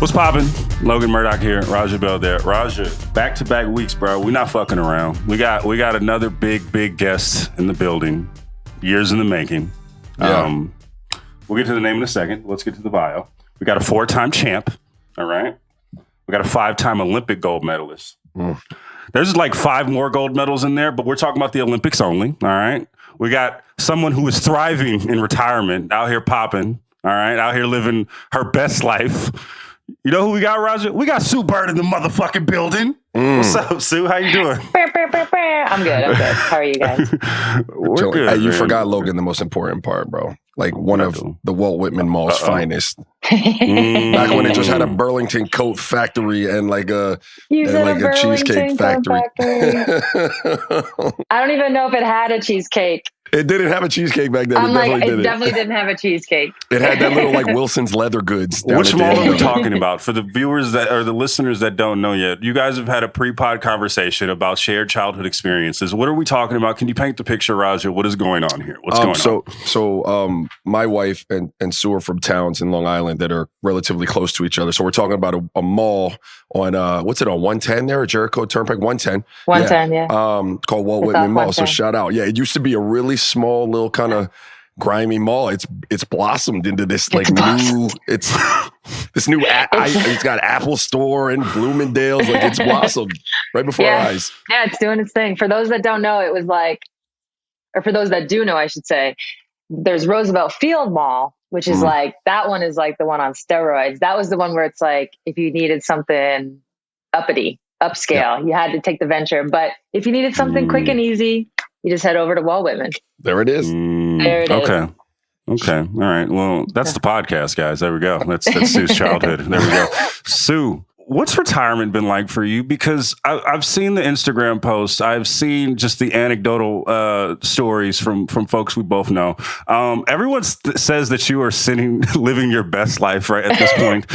What's poppin'? Logan Murdoch here, Raja Bell there. Raja, back-to-back weeks, bro. We're not fucking around. We got another big guest in the building. Years in the making. Yeah. We'll get to the name in a second. Let's get to the bio. We got a 4-time champ, all right? We got a 5-time Olympic gold medalist. There's like 5 more gold medals in there, but we're talking about the Olympics only, all right? We got someone who is thriving in retirement, out here popping, all right? Out here living her best life. You know who we got, Raja? We got Sue Bird in the motherfucking building. What's up, Sue? How you doing? I'm good. How are you guys? We're good. Hey, you forgot, Logan, the most important part, bro. Like one of the Walt Whitman Mall's finest. Back when it just had a Burlington coat factory and like a cheesecake factory. I don't even know if it had a cheesecake. It didn't have a cheesecake back then. It definitely didn't have a cheesecake. It had that little like Wilson's leather goods. Which mall are we talking about? For the viewers that or the listeners that don't know yet, you guys have had a pre-pod conversation about shared childhood experiences. What are we talking about? Can you paint the picture, Raja? What is going on here? What's going on? So my wife and Sue are from towns in Long Island that are relatively close to each other. So we're talking about a mall on what's it on 110 there, Jericho Turnpike 110. 110, yeah. Called Walt Whitman Mall. So shout out. Yeah, it used to be a really small little kind of grimy mall. It's blossomed into this like it's got Apple Store and Bloomingdale's. Like it's blossomed right before our eyes. Yeah, it's doing its thing. For those that don't know, it was like, or for those that do know, I should say, there's Roosevelt Field Mall, which is like, that one is like the one on steroids. That was the one where it's like, if you needed something upscale, you had to take the venture. But if you needed something quick and easy, you just head over to Walt Whitman. There it is. There it is. Okay. All right. Well, that's the podcast, guys. There we go. That's Sue's childhood. There we go. Sue, what's retirement been like for you? Because I've seen the Instagram posts. I've seen just the anecdotal stories from folks we both know. Everyone says that you are living your best life right at this point.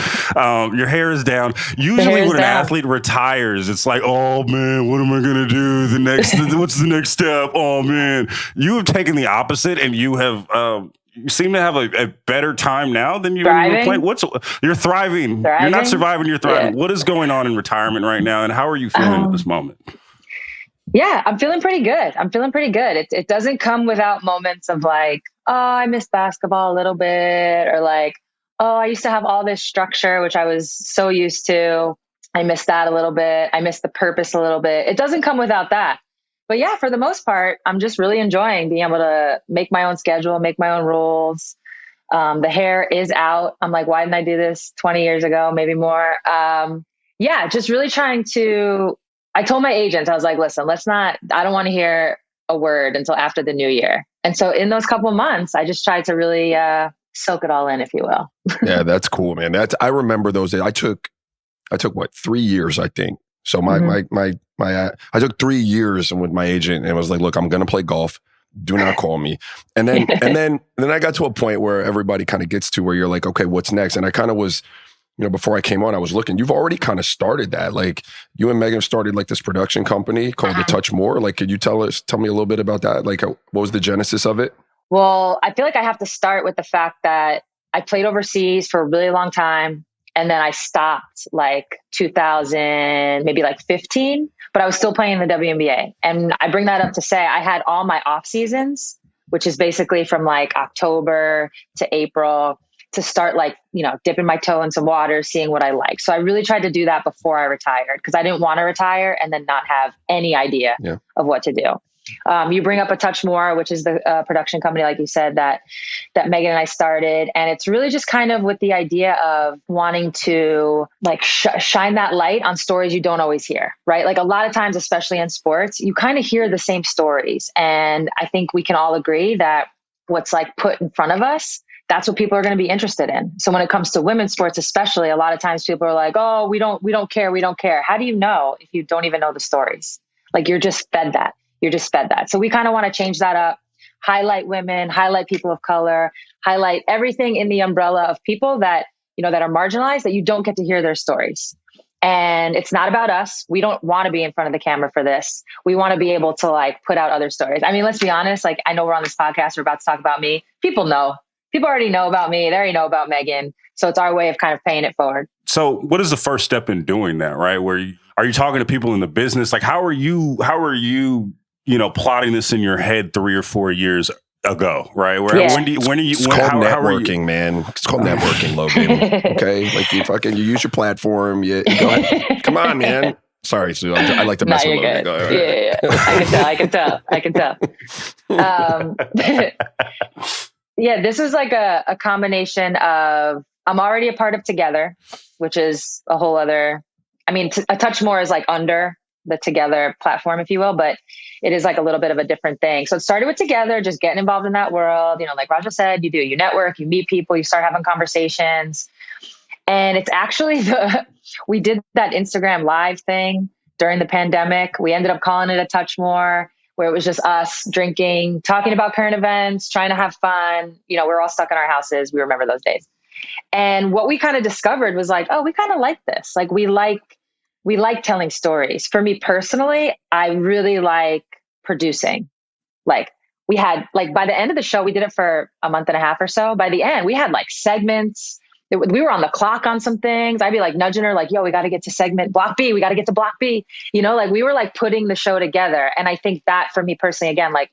Your hair is down. Usually when an athlete retires, it's like, oh man, what am I going to do? What's the next step? Oh man. You have taken the opposite and you have... you seem to have a better time now than you were playing. You're thriving. You're not surviving, you're thriving. Yeah. What is going on in retirement right now, and how are you feeling at this moment? Yeah, I'm feeling pretty good. It doesn't come without moments of like, oh, I miss basketball a little bit, or like, oh, I used to have all this structure, which I was so used to. I miss that a little bit. I miss the purpose a little bit. It doesn't come without that. But yeah, for the most part, I'm just really enjoying being able to make my own schedule, make my own rules. The hair is out. I'm like, why didn't I do this 20 years ago? Maybe more. Just really trying to, I told my agent, I was like, listen, I don't want to hear a word until after the new year. And so in those couple of months, I just tried to really soak it all in, if you will. Yeah, that's cool, man. I remember those days. I took what, 3 years, I think. So I took 3 years with my agent and was like, look, I'm going to play golf. Do not call me. And then I got to a point where everybody kind of gets to where you're like, okay, what's next? And I kind of was, before I came on, I was looking, you've already kind of started that. Like you and Megan started like this production company called The Touch More. Like, could you tell me a little bit about that? Like what was the genesis of it? Well, I feel like I have to start with the fact that I played overseas for a really long time. And then I stopped like 2000, maybe like 15, but I was still playing in the WNBA. And I bring that up to say I had all my off seasons, which is basically from like October to April, to start like, dipping my toe in some water, seeing what I like. So I really tried to do that before I retired because I didn't want to retire and then not have any idea of what to do. You bring up A Touch More, which is the production company, like you said, that Megan and I started. And it's really just kind of with the idea of wanting to like shine that light on stories you don't always hear, right? Like a lot of times, especially in sports, you kind of hear the same stories. And I think we can all agree that what's like put in front of us, that's what people are going to be interested in. So when it comes to women's sports, especially, a lot of times people are like, oh, we don't care. How do you know if you don't even know the stories? Like you're just fed that. So we kind of want to change that up, highlight women, highlight people of color, highlight everything in the umbrella of people that, that are marginalized, that you don't get to hear their stories. And it's not about us. We don't want to be in front of the camera for this. We want to be able to like put out other stories. I mean, let's be honest. Like, I know we're on this podcast. We're about to talk about me. People know people already know about me. They already know about Megan. So it's our way of kind of paying it forward. So what is the first step in doing that, right? Are you talking to people in the business? Like, how are you, plotting this in your head 3 or 4 years ago, right? It's called networking, man. It's called networking, Logan. Okay. Like you use your platform. You go ahead. Come on, man. Sorry, Sue. I like to mess with Logan. Go ahead. Yeah. I can tell. Yeah, this is like a combination of, I'm already a part of Together, which is a whole other, a touch more is like under the Together platform, if you will, but it is like a little bit of a different thing. So it started with Together, just getting involved in that world. Like Raja said, you network, you meet people, you start having conversations. And it's actually we did that Instagram live thing during the pandemic. We ended up calling it a touch more, where it was just us drinking, talking about current events, trying to have fun. We're all stuck in our houses. We remember those days. And what we kind of discovered was like, oh, we kind of like this. Like we like telling stories. For me personally, I really like producing. Like we had, like by the end of the show, we did it for a month and a half or so. By the end, we had like segments. We were on the clock on some things. I'd be like nudging her like, yo, we got to get to segment block B. We got to get to block B. Like we were like putting the show together. And I think that for me personally, again, like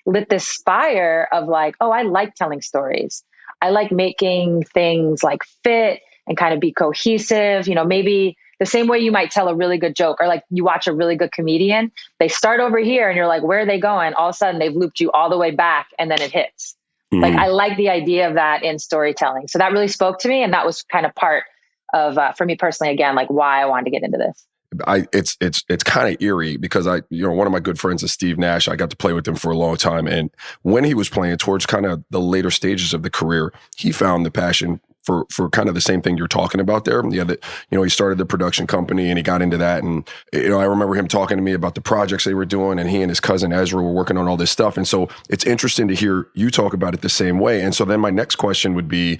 lit this fire of like, oh, I like telling stories. I like making things like fit and kind of be cohesive. Maybe the same way you might tell a really good joke, or like you watch a really good comedian, they start over here and you're like, where are they going? All of a sudden they've looped you all the way back and then it hits. Like, I like the idea of that in storytelling. So that really spoke to me. And that was kind of part of, for me personally, again, like why I wanted to get into this. It's kind of eerie because one of my good friends is Steve Nash. I got to play with him for a long time. And when he was playing towards kind of the later stages of the career, he found the passion for kind of the same thing you're talking about there. Yeah, he started the production company and he got into that. And, I remember him talking to me about the projects they were doing, and he and his cousin Ezra were working on all this stuff. And so it's interesting to hear you talk about it the same way. And so then my next question would be,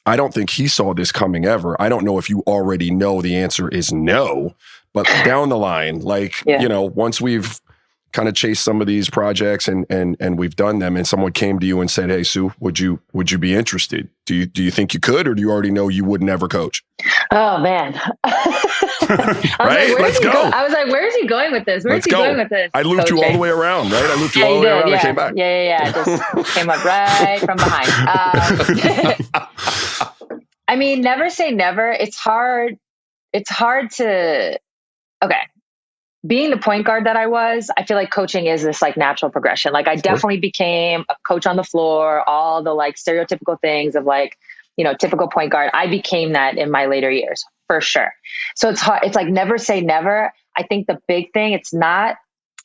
I don't think he saw this coming ever. I don't know if you already know the answer is no, but down the line, once we've kind of chased some of these projects and we've done them, and someone came to you and said, hey, Sue, would you be interested? Do you think you could, or do you already know you would never coach? Oh man. Right? Let's go. I was like, where is he going with this? Going with this? I looped you all the way around, right? I looped you all the way around and came back. Yeah. Just came up right from behind. Never say never. It's hard to, okay. Being the point guard that I was, I feel like coaching is this like natural progression. Like I definitely became a coach on the floor, all the like stereotypical things of like, typical point guard. I became that in my later years for sure. So it's hard. It's like never say never. I think the big thing, it's not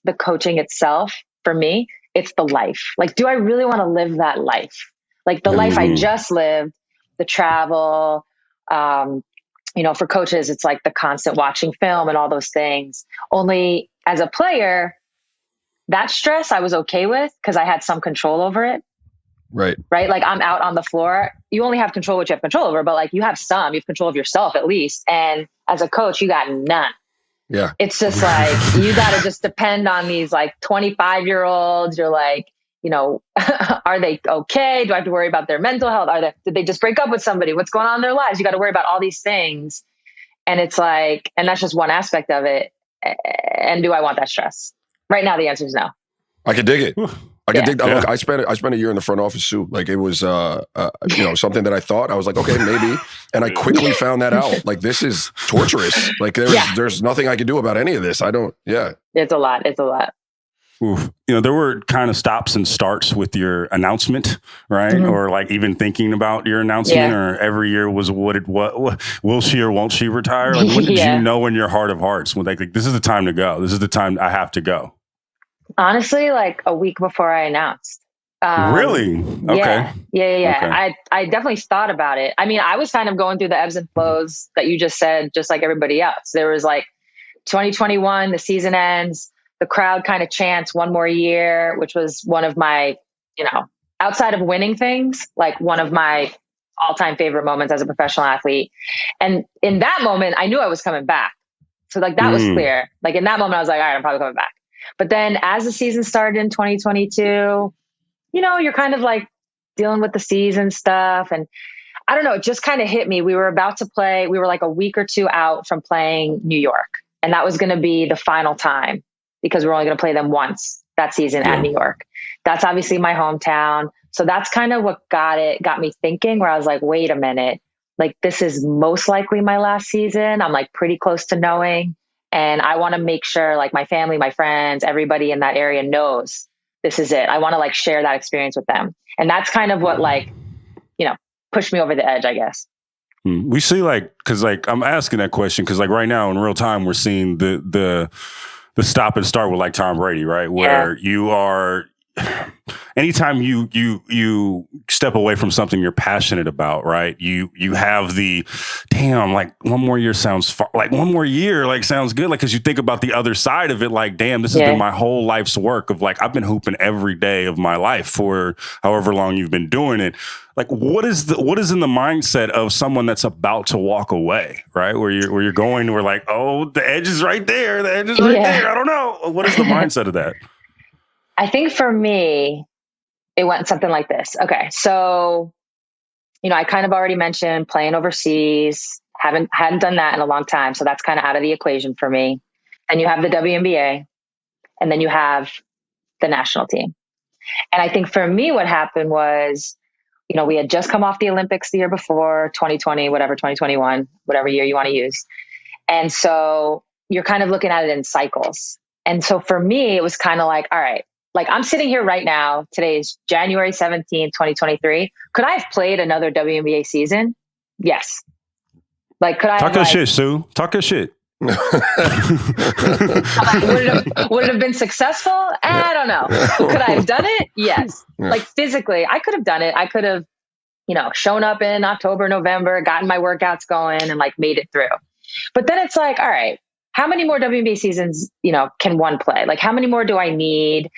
the coaching itself for me. It's the life. Like, do I really want to live that life? Like the life I just lived, the travel, for coaches, it's like the constant watching film and all those things. Only as a player, that stress I was okay with because I had some control over it. Right. Like I'm out on the floor. You only have control what you have control over, but like you have control of yourself at least. And as a coach, you got none. Yeah. It's just like, you got to just depend on these like 25-year-olds. You're like, are they okay? Do I have to worry about their mental health? Did they just break up with somebody? What's going on in their lives? You got to worry about all these things. And it's like, and that's just one aspect of it. And do I want that stress? Right now, the answer is no. I could dig it. I could dig. Look, I spent a year in the front office, Sue. Like it was, something that I thought I was like, okay, maybe. And I quickly found that out. Like this is torturous. Like there's nothing I can do about any of this. It's a lot. Oof. There were kind of stops and starts with your announcement, right? Mm-hmm. Or like even thinking about your announcement, or every year was what will she or won't she retire? Like when did you know in your heart of hearts when like this is the time to go? This is the time I have to go. Honestly, like a week before I announced. Really? Okay. Yeah. Okay. I definitely thought about it. I was kind of going through the ebbs and flows that you just said, just like everybody else. There was like 2021, the season ends. The crowd kind of chants one more year, which was one of my, outside of winning things, like one of my all-time favorite moments as a professional athlete. And in that moment, I knew I was coming back. So like that was clear. Like in that moment, I was like, all right, I'm probably coming back. But then as the season started in 2022, you're kind of like dealing with the season stuff. And I don't know, it just kind of hit me. We were about to play. We were like a week or two out from playing New York. And that was going to be the final time because we're only going to play them once that season at New York. That's obviously my hometown. So that's kind of what got me thinking, where I was like, wait a minute, like this is most likely my last season. I'm like pretty close to knowing. And I want to make sure like my family, my friends, everybody in that area knows this is it. I want to like share that experience with them. And that's kind of what like, pushed me over the edge, I guess. We see like, cause like I'm asking that question because like right now in real time, we're seeing the stop and start with like Tom Brady, right? Where you are, anytime you step away from something you're passionate about, right? You have the damn, like one more year sounds like one more year like sounds good, like because you think about the other side of it, like damn, this has been my whole life's work of like I've been hooping every day of my life for however long you've been doing it. Like what is in the mindset of someone that's about to walk away, right? Where you're going, we're like, oh, the edge is right there, the edge is right there. I don't know. What is the mindset of that? I think for me, it went something like this. Okay. So, I kind of already mentioned playing overseas, hadn't done that in a long time. So that's kind of out of the equation for me. And you have the WNBA, and then you have the national team. And I think for me, what happened was, we had just come off the Olympics the year before, 2020, whatever, 2021, whatever year you want to use. And so you're kind of looking at it in cycles. And so for me, it was kind of like, all right, like I'm sitting here right now. Today is January 17th, 2023. Could I have played another WNBA season? Yes. Like, could I talk your shit, Sue? Talk your shit. Would it have been successful? I don't know. Could I have done it? Yes. Like physically, I could have done it. I could have, shown up in October, November, gotten my workouts going and like made it through. But then it's like, all right, how many more WNBA seasons, can one play? Like how many more do I need?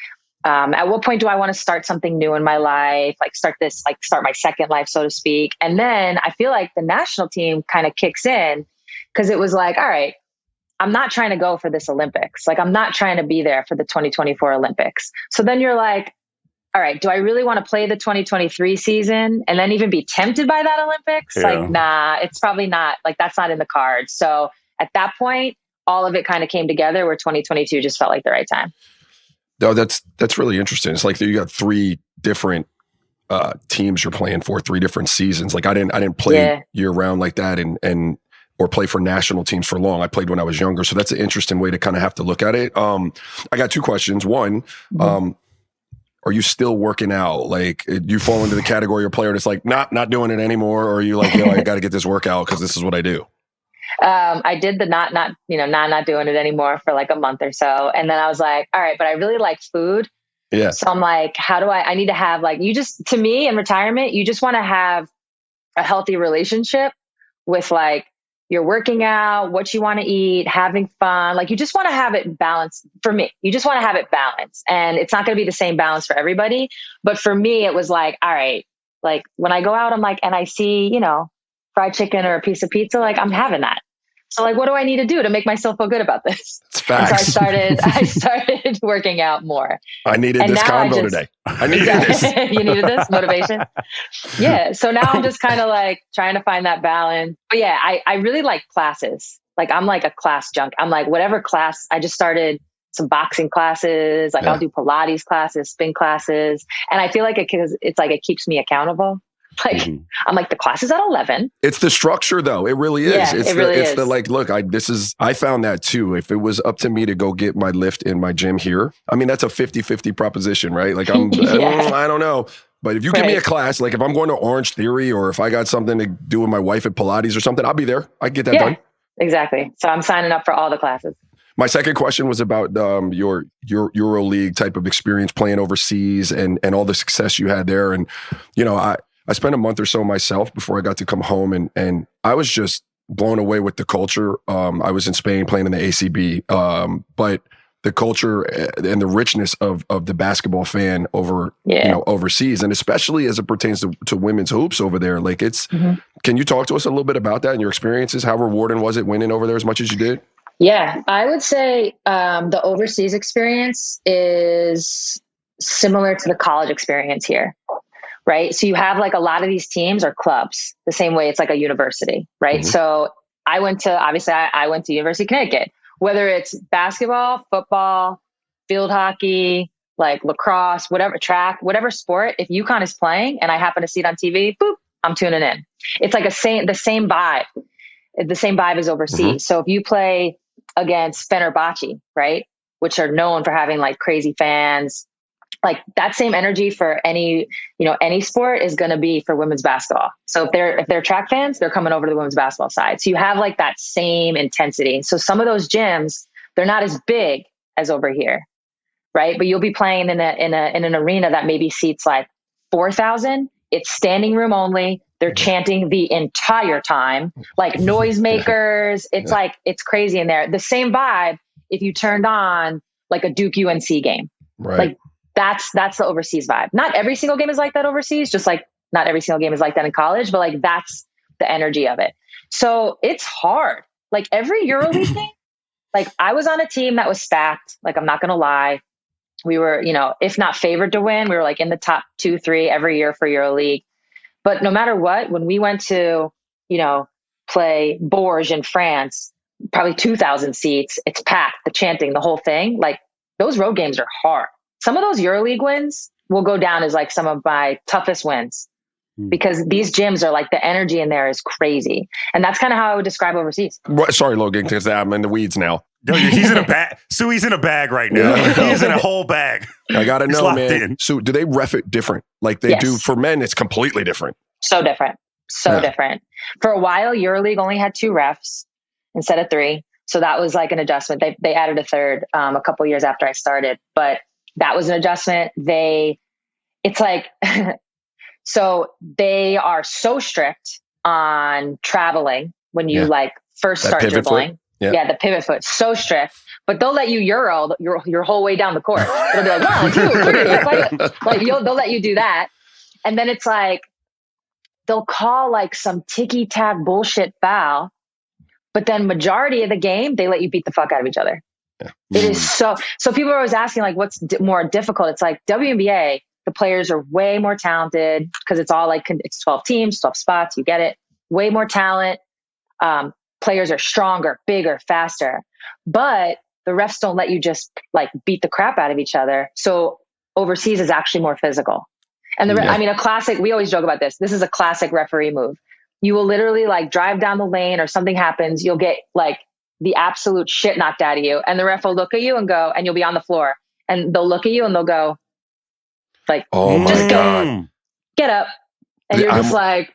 At what point do I want to start something new in my life? Like start my second life, so to speak. And then I feel like the national team kind of kicks in because it was like, all right, I'm not trying to go for this Olympics. Like I'm not trying to be there for the 2024 Olympics. So then you're like, all right, do I really want to play the 2023 season and then even be tempted by that Olympics? Yeah. Like, nah, it's probably not, like that's not in the cards. So at that point, all of it kind of came together where 2022 just felt like the right time. No, that's really interesting. It's like you got three different teams you're playing for, three different seasons. Like I didn't play year round like that and or play for national teams for long. I played when I was younger. So that's an interesting way to kind of have to look at it. I got two questions. One, are you still working out? Like you fall into the category of player that's like, not doing it anymore? Or are you like, I got to get this workout because this is what I do? I did the not doing it anymore for like a month or so. And then I was like, all right, but I really like food. Yeah. So I'm like, how do I need to have like, to me in retirement, you just want to have a healthy relationship with like, you're working out, what you want to eat, having fun. Like you just want to have it balanced. For me, you just want to have it balanced. And it's not going to be the same balance for everybody. But for me, it was like, all right, like when I go out, I'm like, and I see, fried chicken or a piece of pizza, like I'm having that. So like, what do I need to do to make myself feel good about this? It's facts. So I started working out more. I needed this convo today. I needed this. You needed this motivation. Yeah. So now I'm just kind of like trying to find that balance. But yeah, I really like classes. Like I'm like a class junk. I'm like whatever class. I just started some boxing classes. Like I'll do Pilates classes, spin classes. And I feel like it's like, it keeps me accountable. Like I'm like the class is at 11. It's the structure though. It really is. Yeah, it's really is. The like, look, I found that too. If it was up to me to go get my lift in my gym here, I mean, that's a 50-50 proposition, right? Like I don't know. But if you give me a class, like if I'm going to Orange Theory or if I got something to do with my wife at Pilates or something, I'll be there. I get that done. Exactly. So I'm signing up for all the classes. My second question was about your Euro League type of experience playing overseas and all the success you had there. And, I spent a month or so myself before I got to come home and I was just blown away with the culture. I was in Spain playing in the ACB, but the culture and the richness of the basketball fan over, overseas, and especially as it pertains to women's hoops over there. Like can you talk to us a little bit about that and your experiences? How rewarding was it winning over there as much as you did? Yeah, I would say the overseas experience is similar to the college experience here. right? So you have like a lot of these teams are clubs, the same way it's like a university, right? So I went to University of Connecticut, whether it's basketball, football, field hockey, like lacrosse, whatever, track, whatever sport, if UConn is playing and I happen to see it on TV, boop, I'm tuning in. It's like the same vibe. The same vibe as overseas. So if you play against Fenerbahce, right, which are known for having like crazy fans, like that same energy for any sport is going to be for women's basketball. So if they're track fans, they're coming over to the women's basketball side. So you have like that same intensity. So some of those gyms, they're not as big as over here, right? But you'll be playing in an arena that maybe seats like 4,000. It's standing room only. They're chanting the entire time, like noisemakers. It's like, it's crazy in there. The same vibe if you turned on like a Duke UNC game. Right. Like that's the overseas vibe. Not every single game is like that overseas, just like not every single game is like that in college, but like that's the energy of it. So it's hard. Like every EuroLeague game, like I was on a team that was stacked. Like I'm not going to lie. We were, if not favored to win, we were like in the top 2-3 every year for EuroLeague. But no matter what, when we went to, play Bourges in France, probably 2,000 seats, it's packed, the chanting, the whole thing. Like those road games are hard. Some of those EuroLeague wins will go down as like some of my toughest wins because these gyms are like the energy in there is crazy. And that's kind of how I would describe overseas. Sorry, Logan, because I'm in the weeds now. He's in a bag. Sue, he's in a bag right now. He's in a whole bag. I got to know, man. So do they ref it different? Like they do for men, it's completely different. So different. Different. For a while, EuroLeague only had 2 refs instead of 3. So that was like an adjustment. They added a third a couple years after I started, but that was an adjustment. It's like, so they are so strict on traveling when you like first start dribbling. Yeah, the pivot foot, so strict. But they'll let you Euro your whole way down the court. It'll be like 1, 2, 3. Like they'll let you do that. And then it's like, they'll call like some ticky-tack bullshit foul. But then majority of the game, they let you beat the fuck out of each other. Yeah. It is so people are always asking like, what's more difficult? It's like WNBA, the players are way more talented because it's all like, it's 12 teams, 12 spots. You get it. Way more talent. Players are stronger, bigger, faster, but the refs don't let you just like beat the crap out of each other. So overseas is actually more physical. And a classic, we always joke about this. This is a classic referee move. You will literally like drive down the lane or something happens. You'll get like the absolute shit knocked out of you. And the ref will look at you and go, and you'll be on the floor and they'll look at you and they'll go like, oh my God, get up. And you're just like,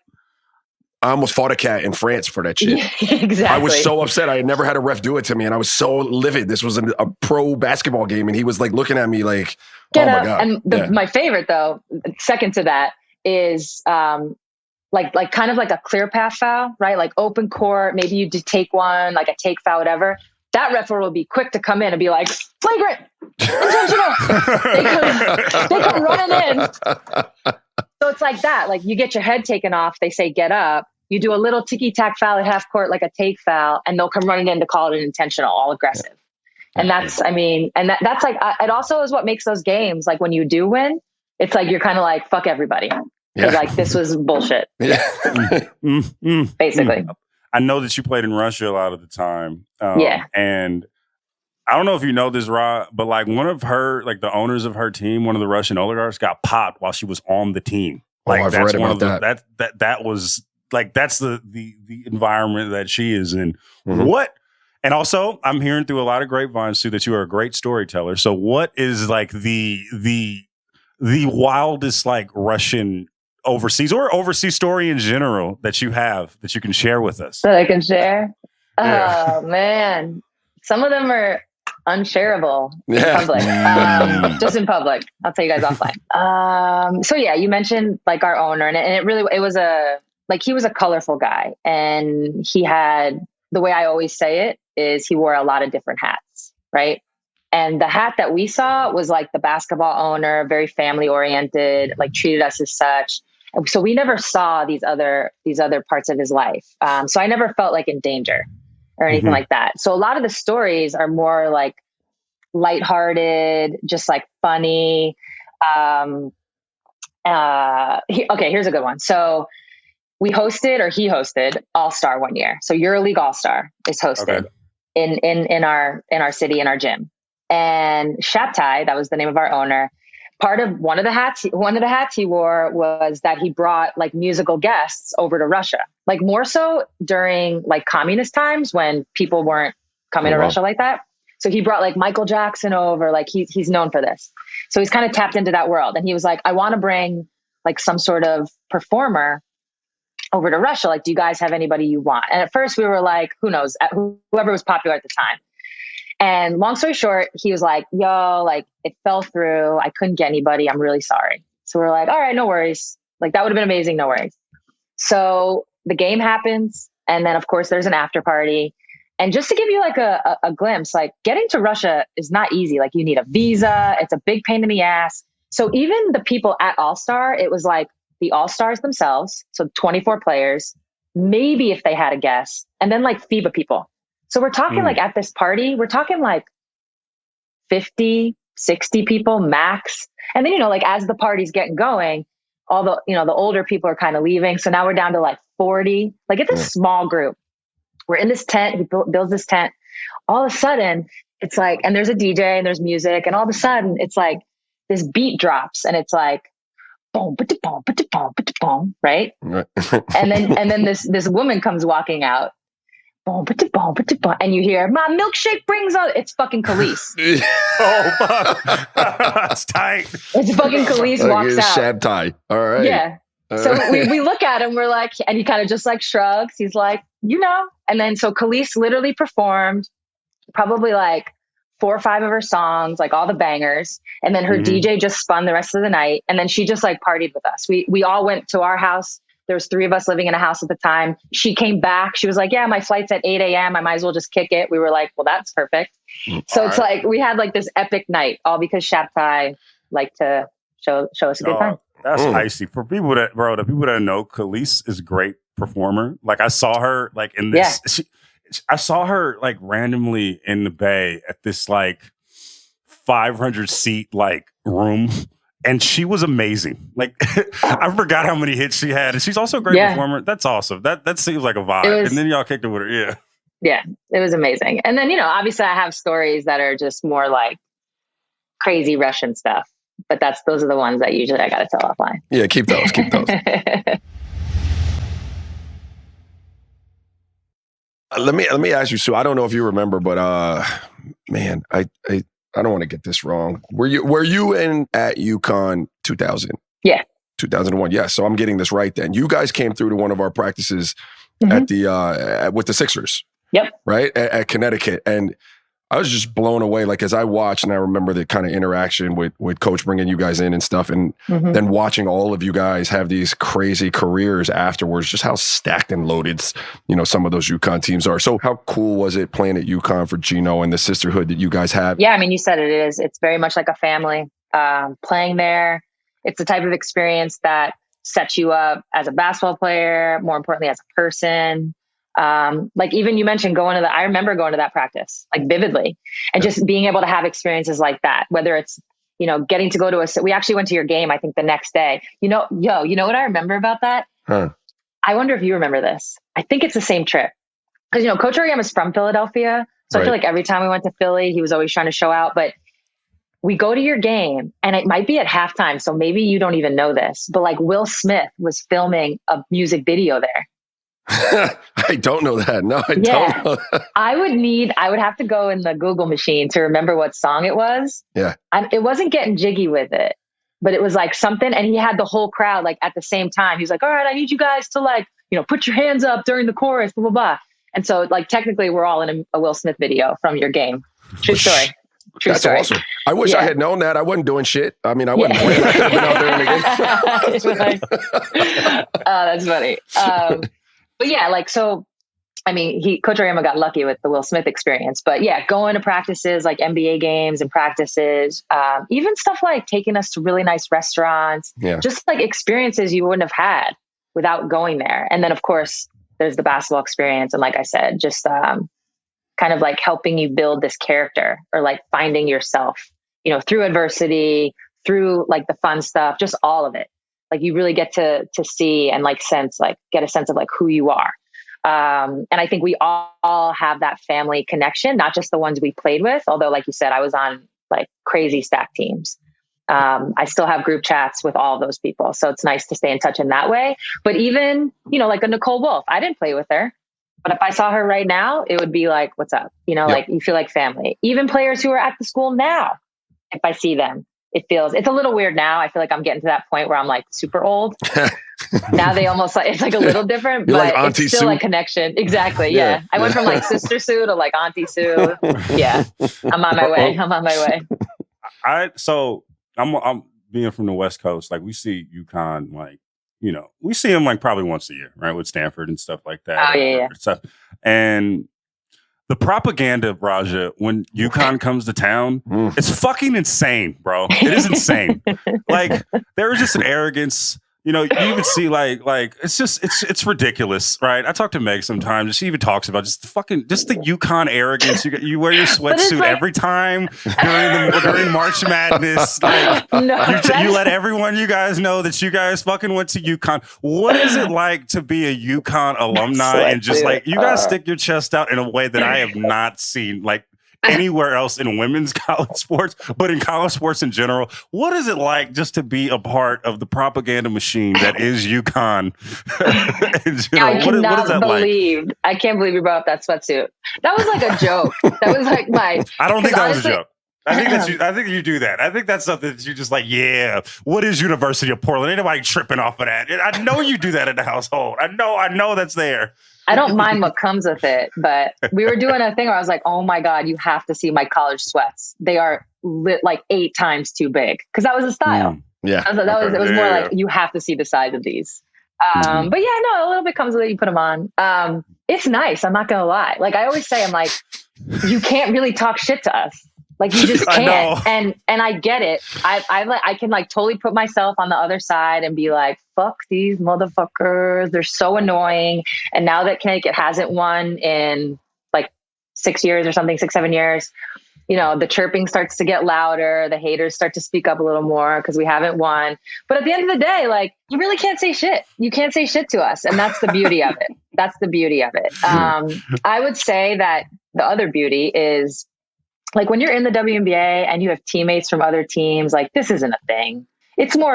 I almost fought a cat in France for that shit. Exactly. I was so upset. I had never had a ref do it to me. And I was so livid. This was a pro basketball game. And he was like looking at me like, get oh up. my God. And my favorite though, second to that is like kind of like a clear path foul, right? Like open court. Maybe you do take one, like a take foul, whatever. That referee will be quick to come in and be like, flagrant, intentional. they come running in. So it's like that. Like you get your head taken off. They say, get up. You do a little ticky-tack foul at half court, like a take foul, and they'll come running in to call it an intentional, all aggressive. And that's, that's like, it also is what makes those games, like when you do win, it's like, you're kind of like, fuck everybody. Because like, this was bullshit. Yeah. Basically. I know that you played in Russia a lot of the time. Yeah. And I don't know if you know this, Ra, but like one of her, like the owners of her team, one of the Russian oligarchs got popped while she was on the team. Like I've that's read one about of the, that was like, that's the environment that she is in. Mm-hmm. What? And also I'm hearing through a lot of grapevines too, that you are a great storyteller. So what is like the wildest like Russian overseas or overseas story in general that you have that you can share with us? That I can share? Yeah. Oh man. Some of them are unshareable in Yeah. public. Just in public. I'll tell you guys offline. So yeah, you mentioned like our owner and it was he was a colorful guy and he had, the way I always say it is he wore a lot of different hats, right? And the hat that we saw was like the basketball owner, very family oriented, like treated us as such. So we never saw these other parts of his life. So I never felt like in danger or anything like that. So a lot of the stories are more like lighthearted, just like funny. Okay, here's a good one. So he hosted All-Star one year. So EuroLeague All-Star is hosted in our city, in our gym. And Shabtai, that was the name of our owner. Part of one of the hats he wore was that he brought like musical guests over to Russia, like more so during like communist times when people weren't coming to Russia like that. So he brought like Michael Jackson over, like he's known for this. So he's kind of tapped into that world. And he was like, I want to bring like some sort of performer over to Russia. Like, do you guys have anybody you want? And at first we were like, who knows, whoever was popular at the time. And long story short, he was like, yo, like it fell through. I couldn't get anybody. I'm really sorry. So we're like, all right, no worries. Like that would have been amazing. No worries. So the game happens. And then of course there's an after party. And just to give you like a glimpse, like getting to Russia is not easy. Like you need a visa. It's a big pain in the ass. So even the people at All-Star, it was like the All-Stars themselves. So 24 players, maybe if they had a guest, and then like FIBA people. So we're talking like at this party, we're talking like 50, 60 people max. And then, like as the party's getting going, all the, the older people are kind of leaving. So now we're down to like 40, like it's a small group. We're in this tent. He builds this tent. All of a sudden it's like, and there's a DJ and there's music. And all of a sudden it's like this beat drops and it's like, boom, boom, boom, boom, right? and then this woman comes walking out. Boom, boom, boom, and you hear, my milkshake brings out, it's fucking Khalees. Oh, that's tight. It's fucking Khalees walks out. Shabtai. All right. Yeah. So we look at him, we're like, and he kind of just like shrugs. He's like, and then so Khalees literally performed probably like 4 or 5 of her songs, like all the bangers. And then her DJ just spun the rest of the night. And then she just like partied with us. We all went to our house. There was 3 of us living in a house at the time. She came back. She was like, yeah, my flight's at 8 a.m. I might as well just kick it. We were like, well, that's perfect. So it's like, we had like this epic night, all because Shabtai liked to show us a good time. That's icy. For people the people that know, Khalees is a great performer. Like I saw her like in this, I saw her like randomly in the Bay at this like 500 seat like room. And she was amazing. Like I forgot how many hits she had. And she's also a great performer. That's awesome. That seems like a vibe. And then y'all kicked it with her. Yeah. Yeah. It was amazing. And then, obviously I have stories that are just more like crazy Russian stuff. But those are the ones that usually I got to tell offline. Yeah, keep those. Let me ask you, Sue. I don't know if you remember, but man, I don't want to get this wrong. Were you in at UConn 2000? Yeah. 2001. Yeah. So I'm getting this right then. You guys came through to one of our practices at the with the Sixers. Yep. Right at Connecticut, and I was just blown away. Like as I watched, and I remember the kind of interaction with Coach bringing you guys in and stuff, and then watching all of you guys have these crazy careers afterwards. Just how stacked and loaded, some of those UConn teams are. So how cool was it playing at UConn for Gino and the sisterhood that you guys have? Yeah, I mean, you said it is. It's very much like a family. Playing there, it's the type of experience that sets you up as a basketball player. More importantly, as a person. Like even you mentioned I remember going to that practice like vividly and just being able to have experiences like that, whether it's, getting to go to we actually went to your game, I think the next day, you know what I remember about that? I wonder if you remember this. I think it's the same trip because, Coach Auriemma is from Philadelphia. So I feel like every time we went to Philly, he was always trying to show out, but we go to your game and it might be at halftime. So maybe you don't even know this, but like Will Smith was filming a music video there. I don't know that. No, I don't know that. I would have to go in the Google machine to remember what song it was. Yeah. It wasn't getting jiggy with it, but it was like something. And he had the whole crowd like at the same time. He's like, all right, I need you guys to like, put your hands up during the chorus, blah, blah, blah. And so like technically we're all in a Will Smith video from your game. True story. That's story. Awesome. I wish I had known that. I wasn't doing shit. I mean, I wasn't playing. I could have been out there in the game. Oh, that's funny. But yeah, like, so, I mean, Coach Auriemma got lucky with the Will Smith experience, but yeah, going to practices like NBA games and practices, even stuff like taking us to really nice restaurants, just like experiences you wouldn't have had without going there. And then of course there's the basketball experience. And like I said, just kind of like helping you build this character or like finding yourself, through adversity, through like the fun stuff, just all of it. Like you really get to see and like get a sense of like who you are. And I think we all have that family connection, not just the ones we played with. Although, like you said, I was on like crazy stacked teams. I still have group chats with all of those people. So it's nice to stay in touch in that way. But even, like a Nicole Wolf, I didn't play with her. But if I saw her right now, it would be like, what's up? Like you feel like family. Even players who are at the school now, if I see them, it's a little weird now. I feel like I'm getting to that point where I'm like super old. Now they almost it's like a little different, but like it's still a connection. Exactly. Yeah. I went from like Sister Sue to like Auntie Sue. Yeah. I'm on my way. I'm being from the West Coast. Like we see UConn, like, we see them like probably once a year, right? With Stanford and stuff like that. Oh, yeah. Stuff. And the propaganda, Raja, when UConn comes to town, it's fucking insane, bro. It is insane. Like there is just an arrogance. You even see like it's ridiculous, right? I talk to Meg sometimes. She even talks about just the UConn arrogance. You wear your sweatsuit every time during March Madness. Like you let everyone you guys know that you guys fucking went to UConn. What is it like to be a UConn alumni and just like you guys stick your chest out in a way that I have not seen like anywhere else in women's college sports, but in college sports in general? What is it like just to be a part of the propaganda machine that is UConn? I can't believe you brought up that sweatsuit. That was like a joke. That was like I don't think that was a joke. I think you do that. I think that's something that you just like, yeah, what is University of Portland? Ain't nobody tripping off of that. I know you do that in the household. I know that's there. I don't mind what comes with it, but we were doing a thing where I was like, oh my God, you have to see my college sweats. They are lit like 8 times too big. Cause that was the style. Yeah. It was more like, you have to see the size of these. But yeah, no, a little bit comes with it. You put them on. It's nice. I'm not going to lie. Like I always say, I'm like, you can't really talk shit to us. Like you just can't. And I get it. I can like totally put myself on the other side and be like, fuck these motherfuckers. They're so annoying. And now that Connecticut hasn't won in like 6 years or something, 6-7 years, the chirping starts to get louder. The haters start to speak up a little more because we haven't won. But at the end of the day, like you really can't say shit. You can't say shit to us. And that's the beauty of it. That's the beauty of it. I would say that the other beauty is, like when you're in the WNBA and you have teammates from other teams, like this isn't a thing. It's more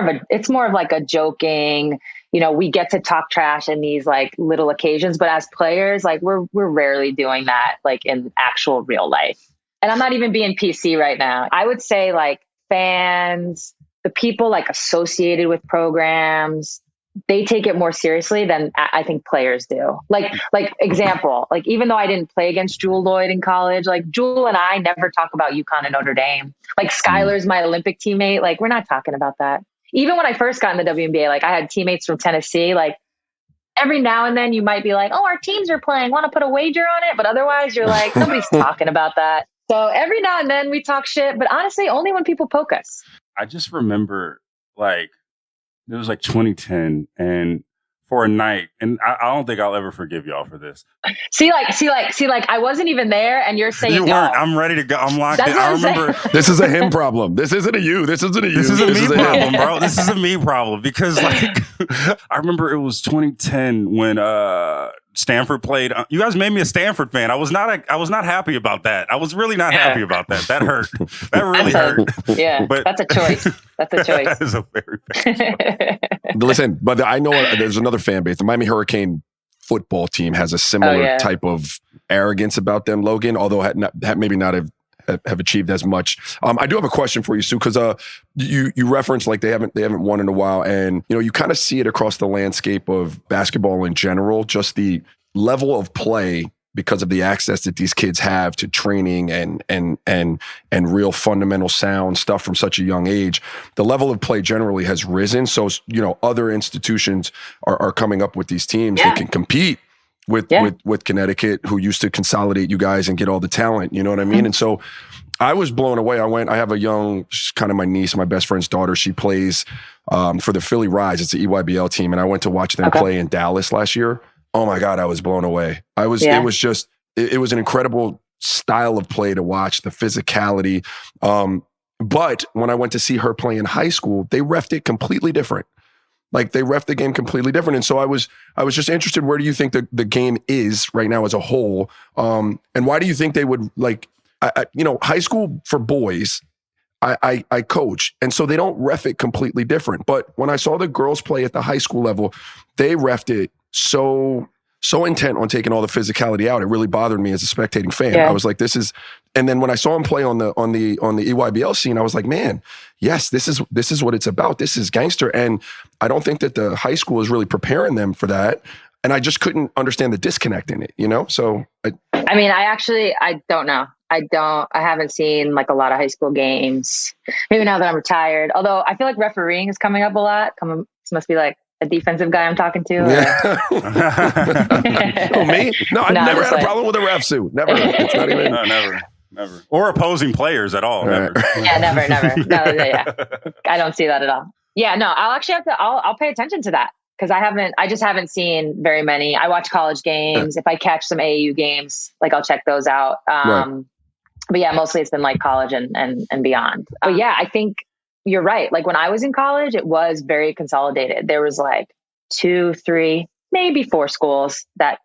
of like a joking, we get to talk trash in these like little occasions, but as players, like we're rarely doing that like in actual real life. And I'm not even being PC right now. I would say like fans, the people like associated with programs, they take it more seriously than I think players do. Like example, like even though I didn't play against Jewel Lloyd in college, like Jewel and I never talk about UConn and Notre Dame. Like Skylar's my Olympic teammate. Like we're not talking about that. Even when I first got in the WNBA, like I had teammates from Tennessee. Like every now and then you might be like, oh, our teams are playing. Want to put a wager on it? But otherwise you're like, nobody's talking about that. So every now and then we talk shit, but honestly, only when people poke us. I just remember like, it was like 2010 and for a night, and I don't think I'll ever forgive y'all for this. See, I wasn't even there and you're saying you weren't. I'm ready to go. I'm locked in. I remember. This is a him problem. This isn't a you. This isn't a you. This is a me problem, bro. This is a me problem because like, I remember it was 2010 when Stanford played. You guys made me a Stanford fan. I was not happy about that. I was really not happy about that. That hurt. That really hurt. Yeah, but that's a choice. That's a choice. That is a very bad choice. Listen, but I know there's another fan base. The Miami Hurricane football team has a similar type of arrogance about them, Logan, although maybe not have achieved as much. I do have a question for you, Sue, because you referenced like they haven't won in a while, and you kind of see it across the landscape of basketball in general, just the level of play because of the access that these kids have to training and real fundamental sound stuff from such a young age. The level of play generally has risen. So, other institutions are coming up with these teams that can compete with Connecticut, who used to consolidate you guys and get all the talent. You know what I mean? And so I was blown away. I have a young, she's kind of my niece, my best friend's daughter. She plays for the Philly Rise. It's the EYBL team. And I went to watch them play in Dallas last year. Oh my God, I was blown away. It was an incredible style of play to watch, the physicality. But when I went to see her play in high school, they reffed it completely different. Like they ref the game completely different. And so I was just interested, where do you think the game is right now as a whole? And why do you think they would high school for boys, I coach, and so they don't ref it completely different. But when I saw the girls play at the high school level, they refed it so intent on taking all the physicality out. It really bothered me as a spectating fan. Yeah. I was like, this is. And then when I saw him play on the EYBL scene, I was like, man, yes, this is what it's about. This is gangster, and I don't think that the high school is really preparing them for that. And I just couldn't understand the disconnect in it, So I don't know. I haven't seen like a lot of high school games. Maybe now that I'm retired. Although I feel like refereeing is coming up a lot. This must be like a defensive guy I'm talking to. Yeah. Oh, me? No, I've never had a problem with a ref suit. Never. It's not even. No, never. Or opposing players at all. Never. Yeah, never. No, yeah. I don't see that at all. Yeah, no, I'll actually I'll pay attention to that. Because I just haven't seen very many. I watch college games. If I catch some AAU games, like I'll check those out. Right. But yeah, mostly it's been like college and beyond. But yeah, I think you're right. Like when I was in college, it was very consolidated. There was like 2, 3, maybe 4 schools that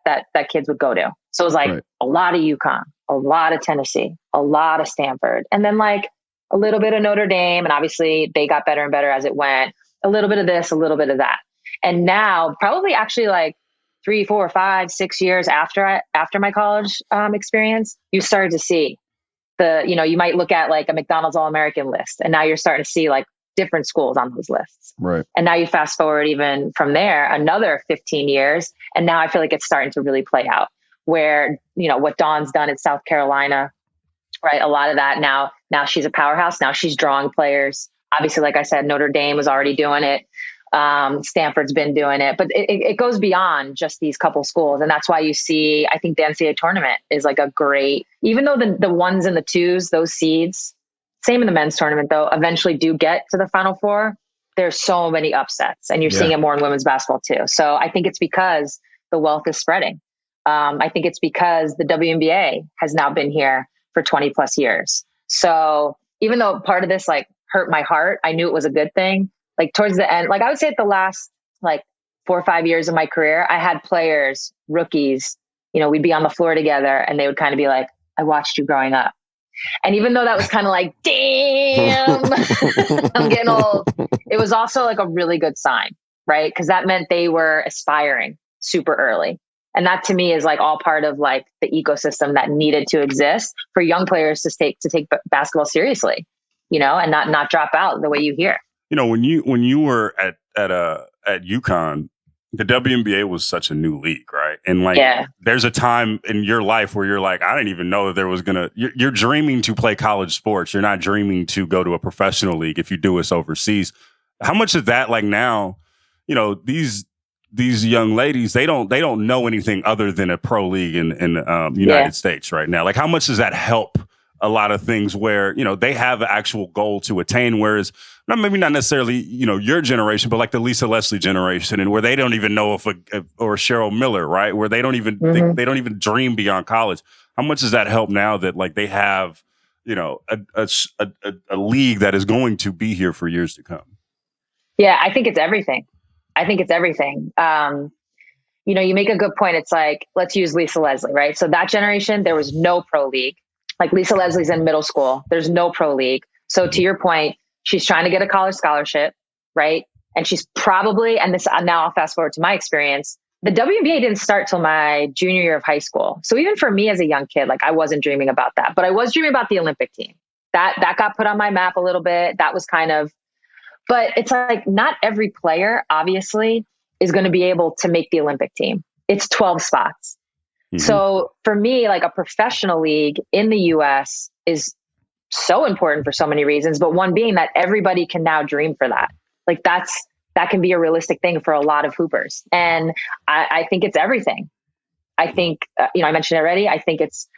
kids would go to. So it was like a lot of UConn, a lot of Tennessee, a lot of Stanford, and then like a little bit of Notre Dame. And obviously they got better and better as it went. A little bit of this, a little bit of that. And now probably actually like 3, 4, 5, 6 years after my college experience, you started to see you might look at like a McDonald's All-American list, and now you're starting to see like different schools on those lists. Right. And now you fast forward even from there, another 15 years. And now I feel like it's starting to really play out where, what Dawn's done at South Carolina, right? A lot of that now she's a powerhouse. Now she's drawing players. Obviously, like I said, Notre Dame was already doing it. Stanford's been doing it, but it goes beyond just these couple schools. And that's why you see, I think the NCAA tournament is like a great, even though the 1s and the 2s, those seeds, same in the men's tournament though, eventually do get to the Final Four. There's so many upsets, and you're seeing it more in women's basketball too. So I think it's because the wealth is spreading. I think it's because the WNBA has now been here for 20 plus years. So even though part of this like hurt my heart, I knew it was a good thing. Like towards the end, like I would say at the last like 4 or 5 years of my career, I had players, rookies, we'd be on the floor together and they would kind of be like, I watched you growing up. And even though that was kind of like, damn, I'm getting old. It was also like a really good sign, right? Because that meant they were aspiring super early. And that to me is like all part of like the ecosystem that needed to exist for young players to take basketball seriously, and not drop out the way you hear. When you were at UConn, the WNBA was such a new league, right? And there's a time in your life where you're like, I didn't even know that there was you're dreaming to play college sports. You're not dreaming to go to a professional league if you do this overseas. How much of that, like now, these young ladies, they don't know anything other than a pro league in United States right now. Like how much does that help a lot of things where, they have an actual goal to attain, whereas maybe not necessarily, your generation, but like the Lisa Leslie generation, and where they don't even know or Cheryl Miller, right? Where they don't even they don't even dream beyond college. How much does that help now that like they have, a league that is going to be here for years to come? Yeah, I think it's everything. You make a good point. It's like, let's use Lisa Leslie, right? So that generation, there was no pro league. Like Lisa Leslie's in middle school. There's no pro league. So to your point, she's trying to get a college scholarship, right? And she's probably, and this now I'll fast forward to my experience. The WNBA didn't start till my junior year of high school. So even for me as a young kid, like I wasn't dreaming about that, but I was dreaming about the Olympic team. That got put on my map a little bit. That was but it's like not every player obviously is going to be able to make the Olympic team. It's 12 spots. Mm-hmm. So for me, like a professional league in the US is so important for so many reasons, but one being that everybody can now dream for that. Like that can be a realistic thing for a lot of hoopers. And I think it's everything. I think, I mentioned it already. I think it's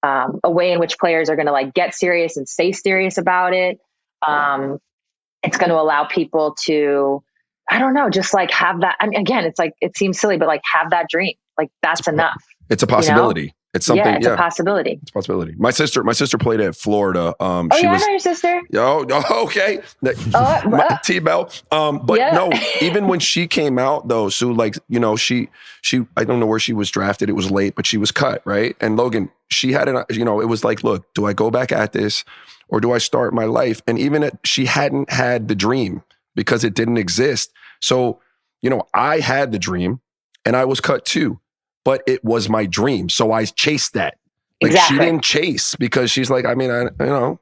a way in which players are going to like get serious and stay serious about it. It's going to allow people to, I don't know, just like have that. I mean, again, it's like, it seems silly, but like have that dream. Like that's enough. It's a possibility. It's something. It's a possibility. It's a possibility. My sister played at Florida. I know your sister. Okay. T-Bell. No, even when she came out though, so like, you know, she, I don't know where she was drafted. It was late, but she was cut, right? And Logan, she had it was like, look, do I go back at this or do I start my life? And even she hadn't had the dream because it didn't exist. So, you know, I had the dream and I was cut too. But it was my dream. So I chased that. Like She didn't chase because she's like, I mean, and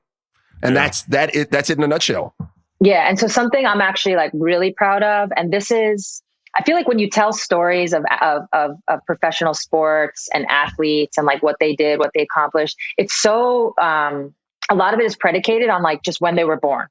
that's it in a nutshell. Yeah. And so something I'm actually like really proud of, and this is, I feel like when you tell stories of professional sports and athletes and like what they did, what they accomplished, it's so, a lot of it is predicated on like just when they were born.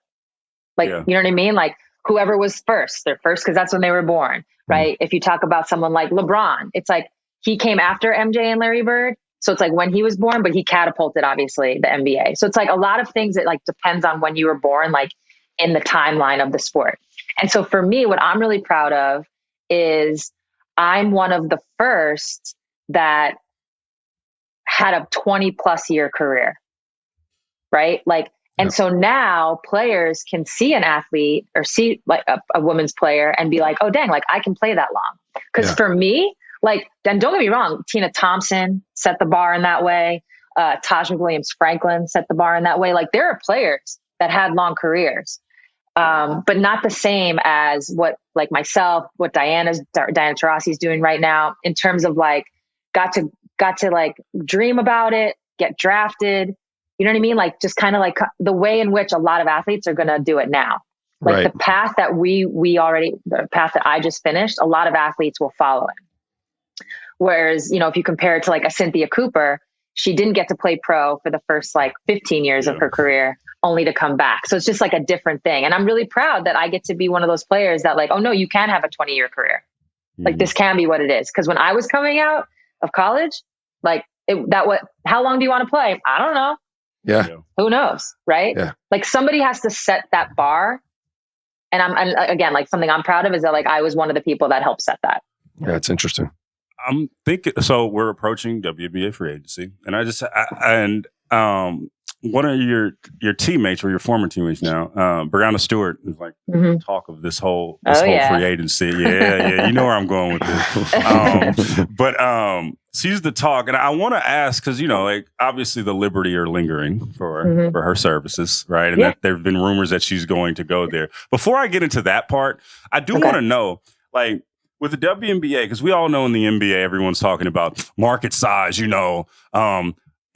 Like, you know what I mean? Like whoever was first, they're first because that's when they were born, right? If you talk about someone like LeBron, it's like, he came after MJ and Larry Bird. So it's like when he was born, but he catapulted, obviously, the NBA. So it's like a lot of things that like depends on when you were born, like in the timeline of the sport. And so for me, what I'm really proud of is I'm one of the first that had a 20 plus year career, right? Like, and so now players can see an athlete or see like a women's player and be like, oh, dang, like I can play that long. Because for me, like, and don't get me wrong, Tina Thompson set the bar in that way. Taj McWilliams-Franklin set the bar in that way. Like there are players that had long careers, but not the same as what like myself, what Diana Taurasi is doing right now in terms of like, got to like dream about it, get drafted. You know what I mean? Like just kind of like the way in which a lot of athletes are going to do it now. Like the path that the path that I just finished, a lot of athletes will follow it. Whereas, you know, if you compare it to like a Cynthia Cooper, she didn't get to play pro for the first like 15 years of her career, only to come back. So it's just like a different thing. And I'm really proud that I get to be one of those players that like, oh no, you can have a 20-year career. Like this can be what it is. Because when I was coming out of college, like how long do you want to play? I don't know. Yeah. Who knows? Right. Yeah. Like somebody has to set that bar. And again, like something I'm proud of is that like I was one of the people that helped set that. Yeah, it's interesting. I'm thinking, so we're approaching WNBA free agency, and one of your teammates or your former teammates now, Brianna Stewart, is like talk of this whole free agency. Yeah, you know where I'm going with this. But she's the talk, and I want to ask because you know, like obviously the Liberty are lingering for her services, right? And that there have been rumors that she's going to go there. Before I get into that part, I do want to know, like. With the WNBA, because we all know in the NBA, everyone's talking about market size, you know.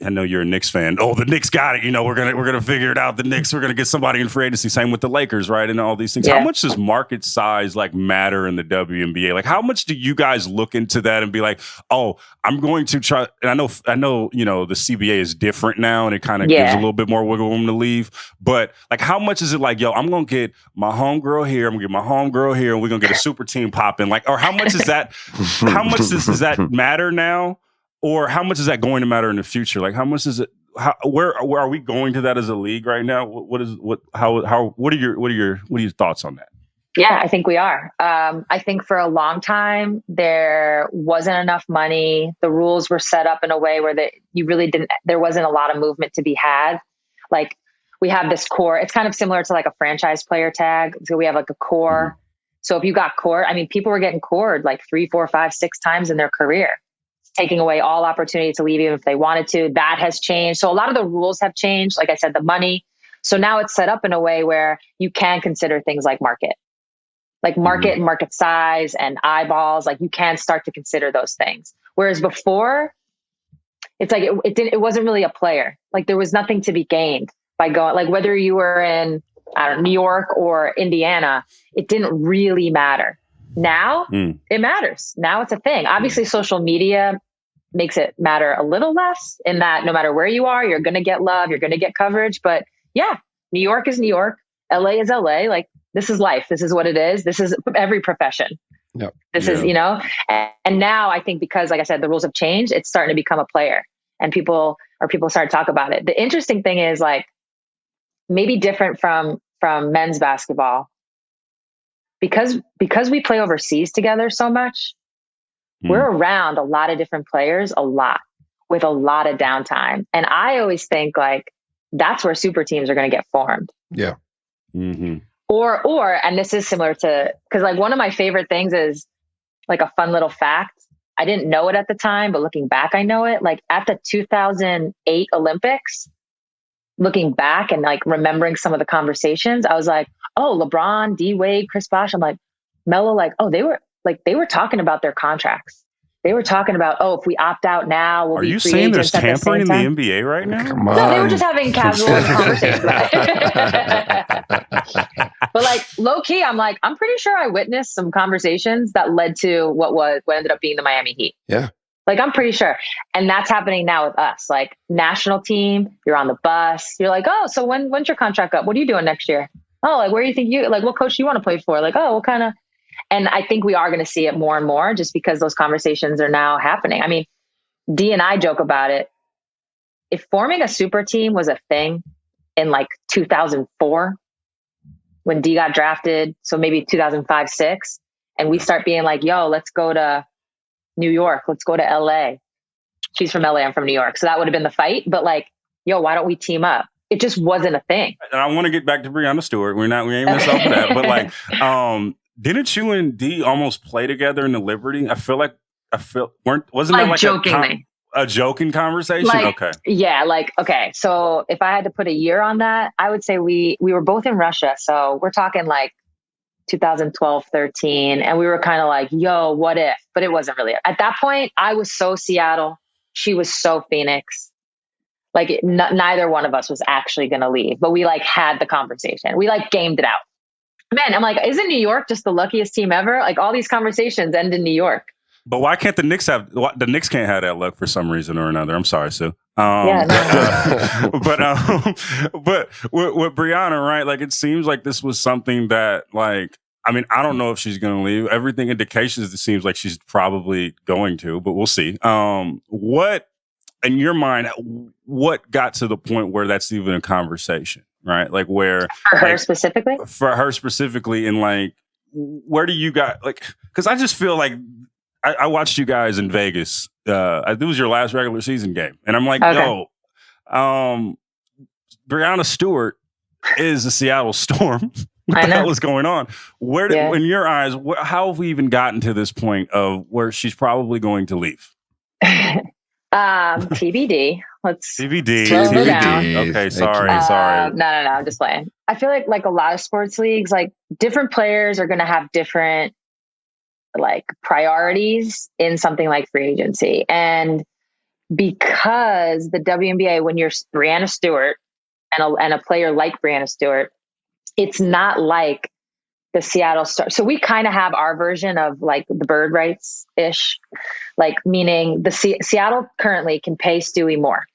I know you're a Knicks fan. Oh, the Knicks got it. You know, we're gonna figure it out. The Knicks, we're gonna get somebody in free agency. Same with the Lakers, right? And all these things. How much does market size like matter in the WNBA? Like, how much do you guys look into that and be like, oh, I'm going to try? And I know, you know, the CBA is different now, and it kind of gives a little bit more wiggle room to leave. But like, how much is it like, yo, I'm gonna get my homegirl here, I'm gonna get my homegirl here, and we're gonna get a super team popping? Like, or how much is that? How much does that matter now? Or how much is that going to matter in the future? Like, how much is it? Where are we going to that as a league right now? What are your thoughts on that? Yeah, I think we are. I think for a long time there wasn't enough money. The rules were set up in a way where there wasn't a lot of movement to be had. Like we have this core. It's kind of similar to like a franchise player tag. So we have like a core. So if you got core, I mean, people were getting cored like 3, 4, 5, 6 times in their career, taking away all opportunity to leave even if they wanted to. That has changed. So a lot of the rules have changed. Like I said, the money. So now it's set up in a way where you can consider things like market and market size and eyeballs. Like you can start to consider those things. Whereas before, it's like it wasn't really a player. Like there was nothing to be gained by going. Like whether you were in New York or Indiana, it didn't really matter. Now it matters. Now it's a thing. Obviously, social media makes it matter a little less in that no matter where you are, you're going to get love, you're going to get coverage. But yeah, New York is New York. LA is LA. Like this is life. This is what it is. This is every profession. Yep. This is, you know, and now I think because, like I said, the rules have changed, it's starting to become a player and people start to talk about it. The interesting thing is like maybe different from men's basketball. Because we play overseas together so much, we're around a lot of different players a lot. with a lot of downtime. And I always think like that's where super teams are going to get formed. Yeah. Mm-hmm. Or, and this is similar to, because like one of my favorite things is like a fun little fact. I didn't know it at the time, but looking back, I know it. Like at the 2008 Olympics, looking back and like remembering some of the conversations, I was like, oh, LeBron, D Wade, Chris Bosh. I'm like, Melo, like, oh, they were talking about their contracts. They were talking about, oh, if we opt out now, we'll Are be you free saying there's agents at the tampering same in the time. NBA right now? Come on. No, they were just having casual conversations. But like low key, I'm like, I'm pretty sure I witnessed some conversations that led to what ended up being the Miami Heat. Yeah. Like, I'm pretty sure. And that's happening now with us. Like national team, you're on the bus. You're like, oh, so when's your contract up? What are you doing next year? Oh, like, where do you think like, what coach do you want to play for? Like, oh, what kind of, and I think we are going to see it more and more just because those conversations are now happening. I mean, D and I joke about it. If forming a super team was a thing in like 2004, when D got drafted, so maybe 2005, 6, and we start being like, yo, let's go to New York. Let's go to LA. She's from LA. I'm from New York. So that would have been the fight. But like, yo, why don't we team up? It just wasn't a thing. And I want to get back to Breanna Stewart. We ain't messed up for that. But like, didn't you and D almost play together in the Liberty? wasn't that like jokingly. A joking conversation? Like, okay. Yeah. Like, okay. So if I had to put a year on that, I would say we were both in Russia. So we're talking like 2012, 13. And we were kind of like, yo, what if? But it wasn't really. At that point, I was so Seattle. She was so Phoenix. Like neither one of us was actually going to leave. But we like had the conversation. We like gamed it out. Man, I'm like, isn't New York just the luckiest team ever? Like all these conversations end in New York. But why can't the Knicks can't have that luck for some reason or another? I'm sorry, Sue. No. But with Breanna, right? Like it seems like this was something that, like, I mean, I don't know if she's going to leave. Everything indications it seems like she's probably going to, but we'll see. What, in your mind, what got to the point where that's even a conversation, right? Like where for her specifically, and like, where do you got like? Because I just feel like. I watched you guys in Vegas. It was your last regular season game. And I'm like, okay. Breanna Stewart is the Seattle Storm. What the hell is going on? In your eyes, how have we even gotten to this point of where she's probably going to leave? TBD. TBD. Slow down. Okay, sorry. No, I'm just playing. I feel like a lot of sports leagues, like different players are going to have different like priorities in something like free agency. And because the WNBA, when you're Breanna Stewart and a player like Breanna Stewart, it's not like the Seattle Star. So we kind of have our version of like the bird rights ish, like meaning the Seattle currently can pay Stewie more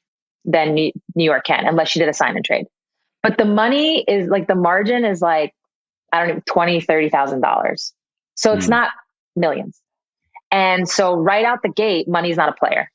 than New York can, unless she did a sign and trade. But the money is like, the margin is like, I don't know, $20,000, $30,000. So it's not millions. And so right out the gate, money's not a player.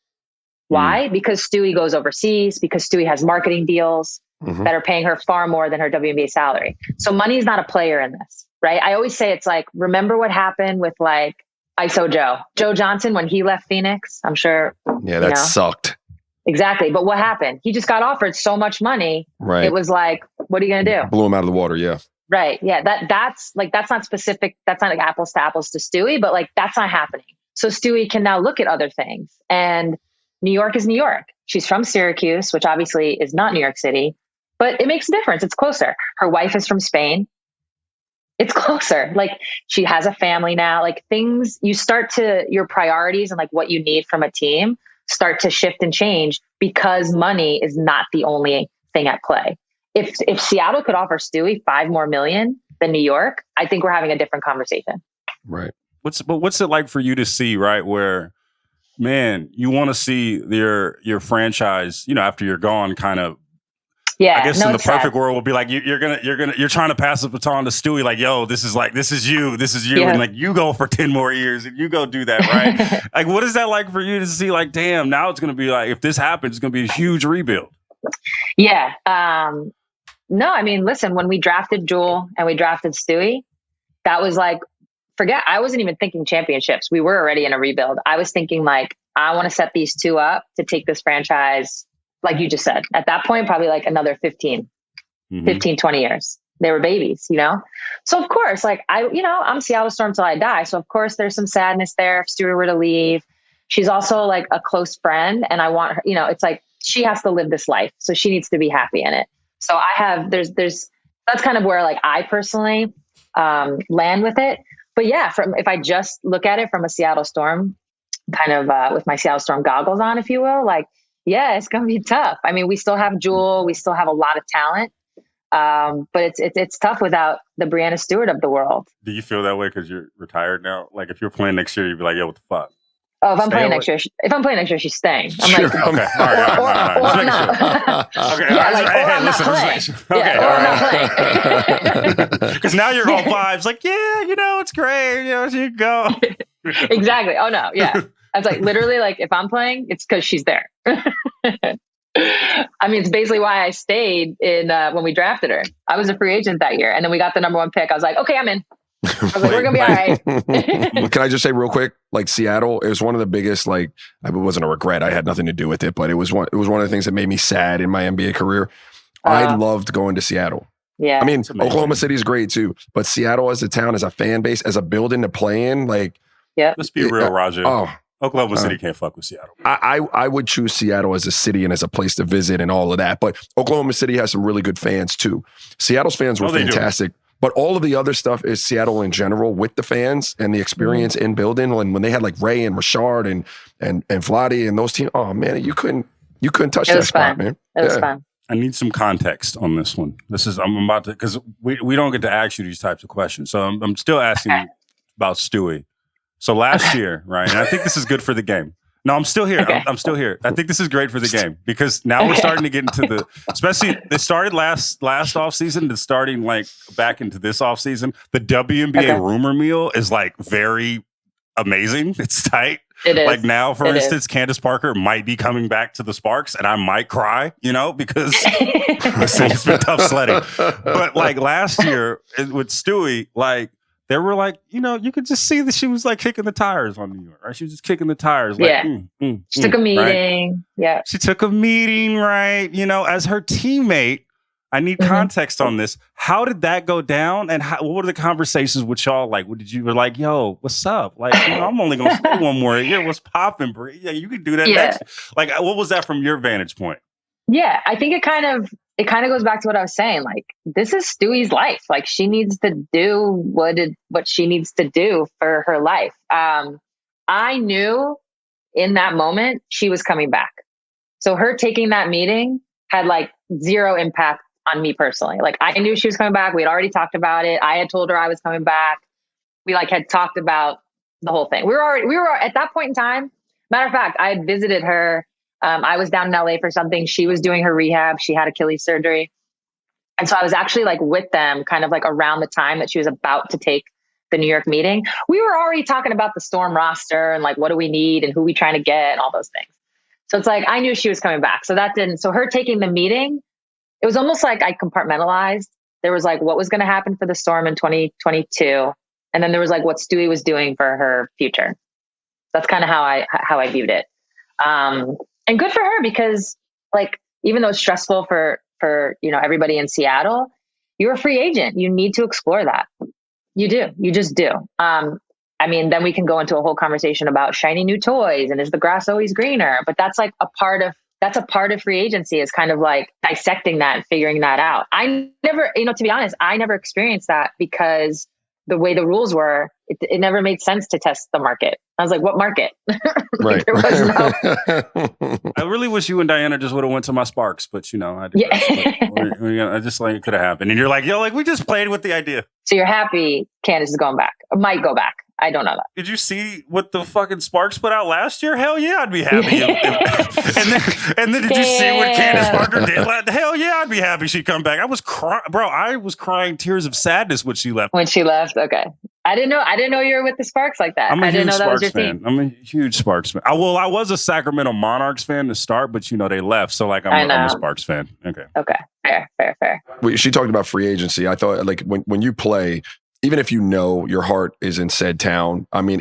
Why? Because Stewie goes overseas, because Stewie has marketing deals that are paying her far more than her WNBA salary. So money's not a player in this, right? I always say it's like, remember what happened with like ISO Joe Johnson when he left Phoenix? I'm sure. Yeah, that sucked. Exactly. But what happened? He just got offered so much money. Right. It was like, what are you going to do? Blew him out of the water. Yeah. Right. Yeah. That's not specific. That's not like apples to Stewie, but like that's not happening. So Stewie can now look at other things, and New York is New York. She's from Syracuse, which obviously is not New York City, but it makes a difference. It's closer. Her wife is from Spain. It's closer. Like she has a family now, like things, you start to, your priorities and like what you need from a team start to shift and change because money is not the only thing at play. If Seattle could offer Stewie $5 million more than New York, I think we're having a different conversation. Right. What's it like for you to see, right, where, man, you want to see your franchise, after you're gone, kind of. Yeah, I guess in the perfect world will be like you're trying to pass the baton to Stewie, like, yo, this is you, yeah. And like you go for 10 more years and you go do that, right? Like, what is that like for you to see? Like, damn, now it's gonna be like, if this happens, it's gonna be a huge rebuild. Yeah. No, I mean, listen, when we drafted Jewel and we drafted Stewie, that was like, I wasn't even thinking championships. We were already in a rebuild. I was thinking like I want to set these two up to take this franchise, like you just said, at that point, probably like another 15, 20 years. They were babies, you know? So of course, like I'm Seattle Storm till I die. So of course there's some sadness there if Stewie were to leave. She's also like a close friend, and I want her, it's like she has to live this life. So she needs to be happy in it. So that's kind of where like I personally land with it. But yeah, if I just look at it from a Seattle Storm kind of with my Seattle Storm goggles on, if you will, like, yeah, it's going to be tough. I mean, we still have Jewel. We still have a lot of talent. But it's tough without the Breanna Stewart of the world. Do you feel that way because you're retired now? Like if you're playing next year, you'd be like, "Yo, what the fuck?" Oh, if I'm playing next year, she's staying. I'm like, okay, all right. Or not. Okay, yeah, like, or I'm not playing. Okay, all right. Because now you're all vibes, like, yeah, it's great, you go. Exactly. Oh no, yeah. I was like, literally, like, if I'm playing, it's because she's there. I mean, it's basically why I stayed in when we drafted her. I was a free agent that year, and then we got the number 1 pick. I was like, okay, I'm in. I was like, we're gonna be all right. Can I just say real quick, like Seattle, it was one of the biggest, like, it wasn't a regret. I had nothing to do with it, but it was one of the things that made me sad in my NBA career. I loved going to Seattle. Yeah. I mean, Oklahoma City is great too, but Seattle as a town, as a fan base, as a building to play in, like, yeah. Let's be real, Raja. Oklahoma City can't fuck with Seattle. I would choose Seattle as a city and as a place to visit and all of that. But Oklahoma City has some really good fans too. Seattle's fans were fantastic. But all of the other stuff is Seattle in general with the fans and the experience in building. When they had like Ray and Rashard and Vlade and those teams, oh man, you couldn't touch that spot, man. It was fun. I need some context on this one. I'm about to, because we don't get to ask you these types of questions. So I'm still asking you about Stewie. So last year, right? And I think this is good for the game. No, I'm still here. Okay. I'm still here. I think this is great for the game because now we're starting to get into especially it started last offseason, it's starting like back into this offseason. The WNBA rumor mill is like very amazing. It's tight. It is. Like now, for instance, Candace Parker might be coming back to the Sparks and I might cry, because it's been tough sledding. But like last year with Stewie, like, they were like, you could just see that she was like kicking the tires on New York, right? She was just kicking the tires. Like, she took a meeting. Right? Yeah. She took a meeting, right? As her teammate, I need context on this. How did that go down? And what were the conversations with y'all like? What did you were like, yo, what's up? Like, I'm only going to stay one more year. What's popping, Brie? Yeah, you can do that next. Like, what was that from your vantage point? Yeah, I think it kind of goes back to what I was saying. Like, this is Stewie's life. Like, she needs to do what she needs to do for her life. I knew in that moment she was coming back. So her taking that meeting had like zero impact on me personally. Like, I knew she was coming back. We had already talked about it. I had told her I was coming back. We like had talked about the whole thing. We were at that point in time. Matter of fact, I had visited her. I was down in LA for something. She was doing her rehab. She had Achilles surgery. And so I was actually like with them kind of like around the time that she was about to take the New York meeting. We were already talking about the Storm roster and like, what do we need and who we trying to get and all those things. So it's like, I knew she was coming back. So her taking the meeting, it was almost like I compartmentalized. There was like what was going to happen for the Storm in 2022. And then there was like what Stewie was doing for her future. That's kind of how I viewed it. And good for her because like, even though it's stressful for everybody in Seattle, you're a free agent. You need to explore that. You do. You just do. I mean, then we can go into a whole conversation about shiny new toys and is the grass always greener? But that's like a part of free agency is kind of like dissecting that and figuring that out. I never, to be honest, I never experienced that because the way the rules were, it never made sense to test the market. I was like, what market? Right. There was no. I really wish you and Diana just would have went to my Sparks, but I digress. I just like it could have happened. And you're like, yo, like we just played with the idea. So you're happy Candace is going back, or might go back. I don't know that. Did you see what the fucking Sparks put out last year? Hell yeah, I'd be happy. and then did you see what Candace Parker did? Hell yeah, I'd be happy she'd come back. I was crying tears of sadness when she left. When she left, okay. I didn't know you were with the Sparks like that. I didn't know that was your fan. team. I'm a huge Sparks fan. I was a Sacramento Monarchs fan to start, but they left. So like I'm a Sparks fan. Okay. Okay. Fair. She talked about free agency. I thought like when you play, even if your heart is in said town, I mean,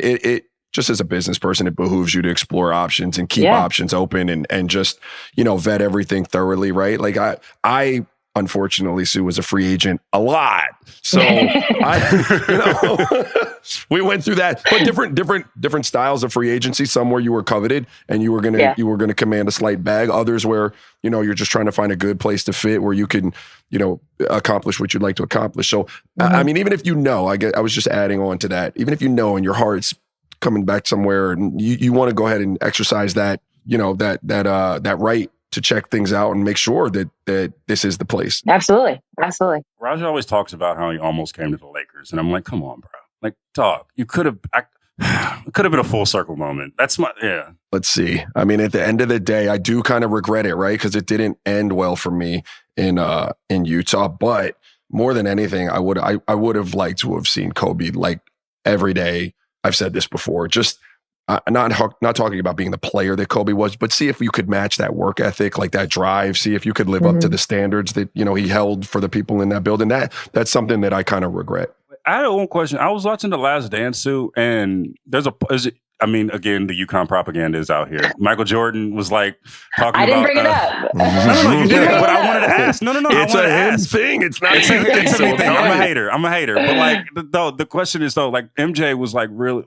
just as a business person, it behooves you to explore options and keep options open and just, vet everything thoroughly, right? Like I unfortunately, Sue was a free agent a lot. So we went through that, but different styles of free agency. Some where you were coveted and you were gonna command a slight bag. Others where, you're just trying to find a good place to fit where you can, accomplish what you'd like to accomplish. So, I mean, even if I was just adding on to that, even if in your heart's coming back somewhere and you want to go ahead and exercise that, that right to check things out and make sure that this is the place. Absolutely. Raja always talks about how he almost came to the Lakers. And I'm like, come on, bro. Like, dog, it could have been a full circle moment. Let's see. I mean, at the end of the day, I do kind of regret it, right? Because it didn't end well for me in Utah. But more than anything, I would have liked to have seen Kobe like every day. I've said this before, just not talking about being the player that Kobe was, but see if you could match that work ethic, like that drive, see if you could live up to the standards that, he held for the people in that building. That's something that I kind of regret. I had one question. I was watching The Last Dance, Sue, and again, the UConn propaganda is out here. Michael Jordan was like talking about... I didn't bring it up. No, you did, but I wanted to ask. No. It's a him thing. It's not it's a thing. I'm a hater. But like, the question is though, like MJ was like really...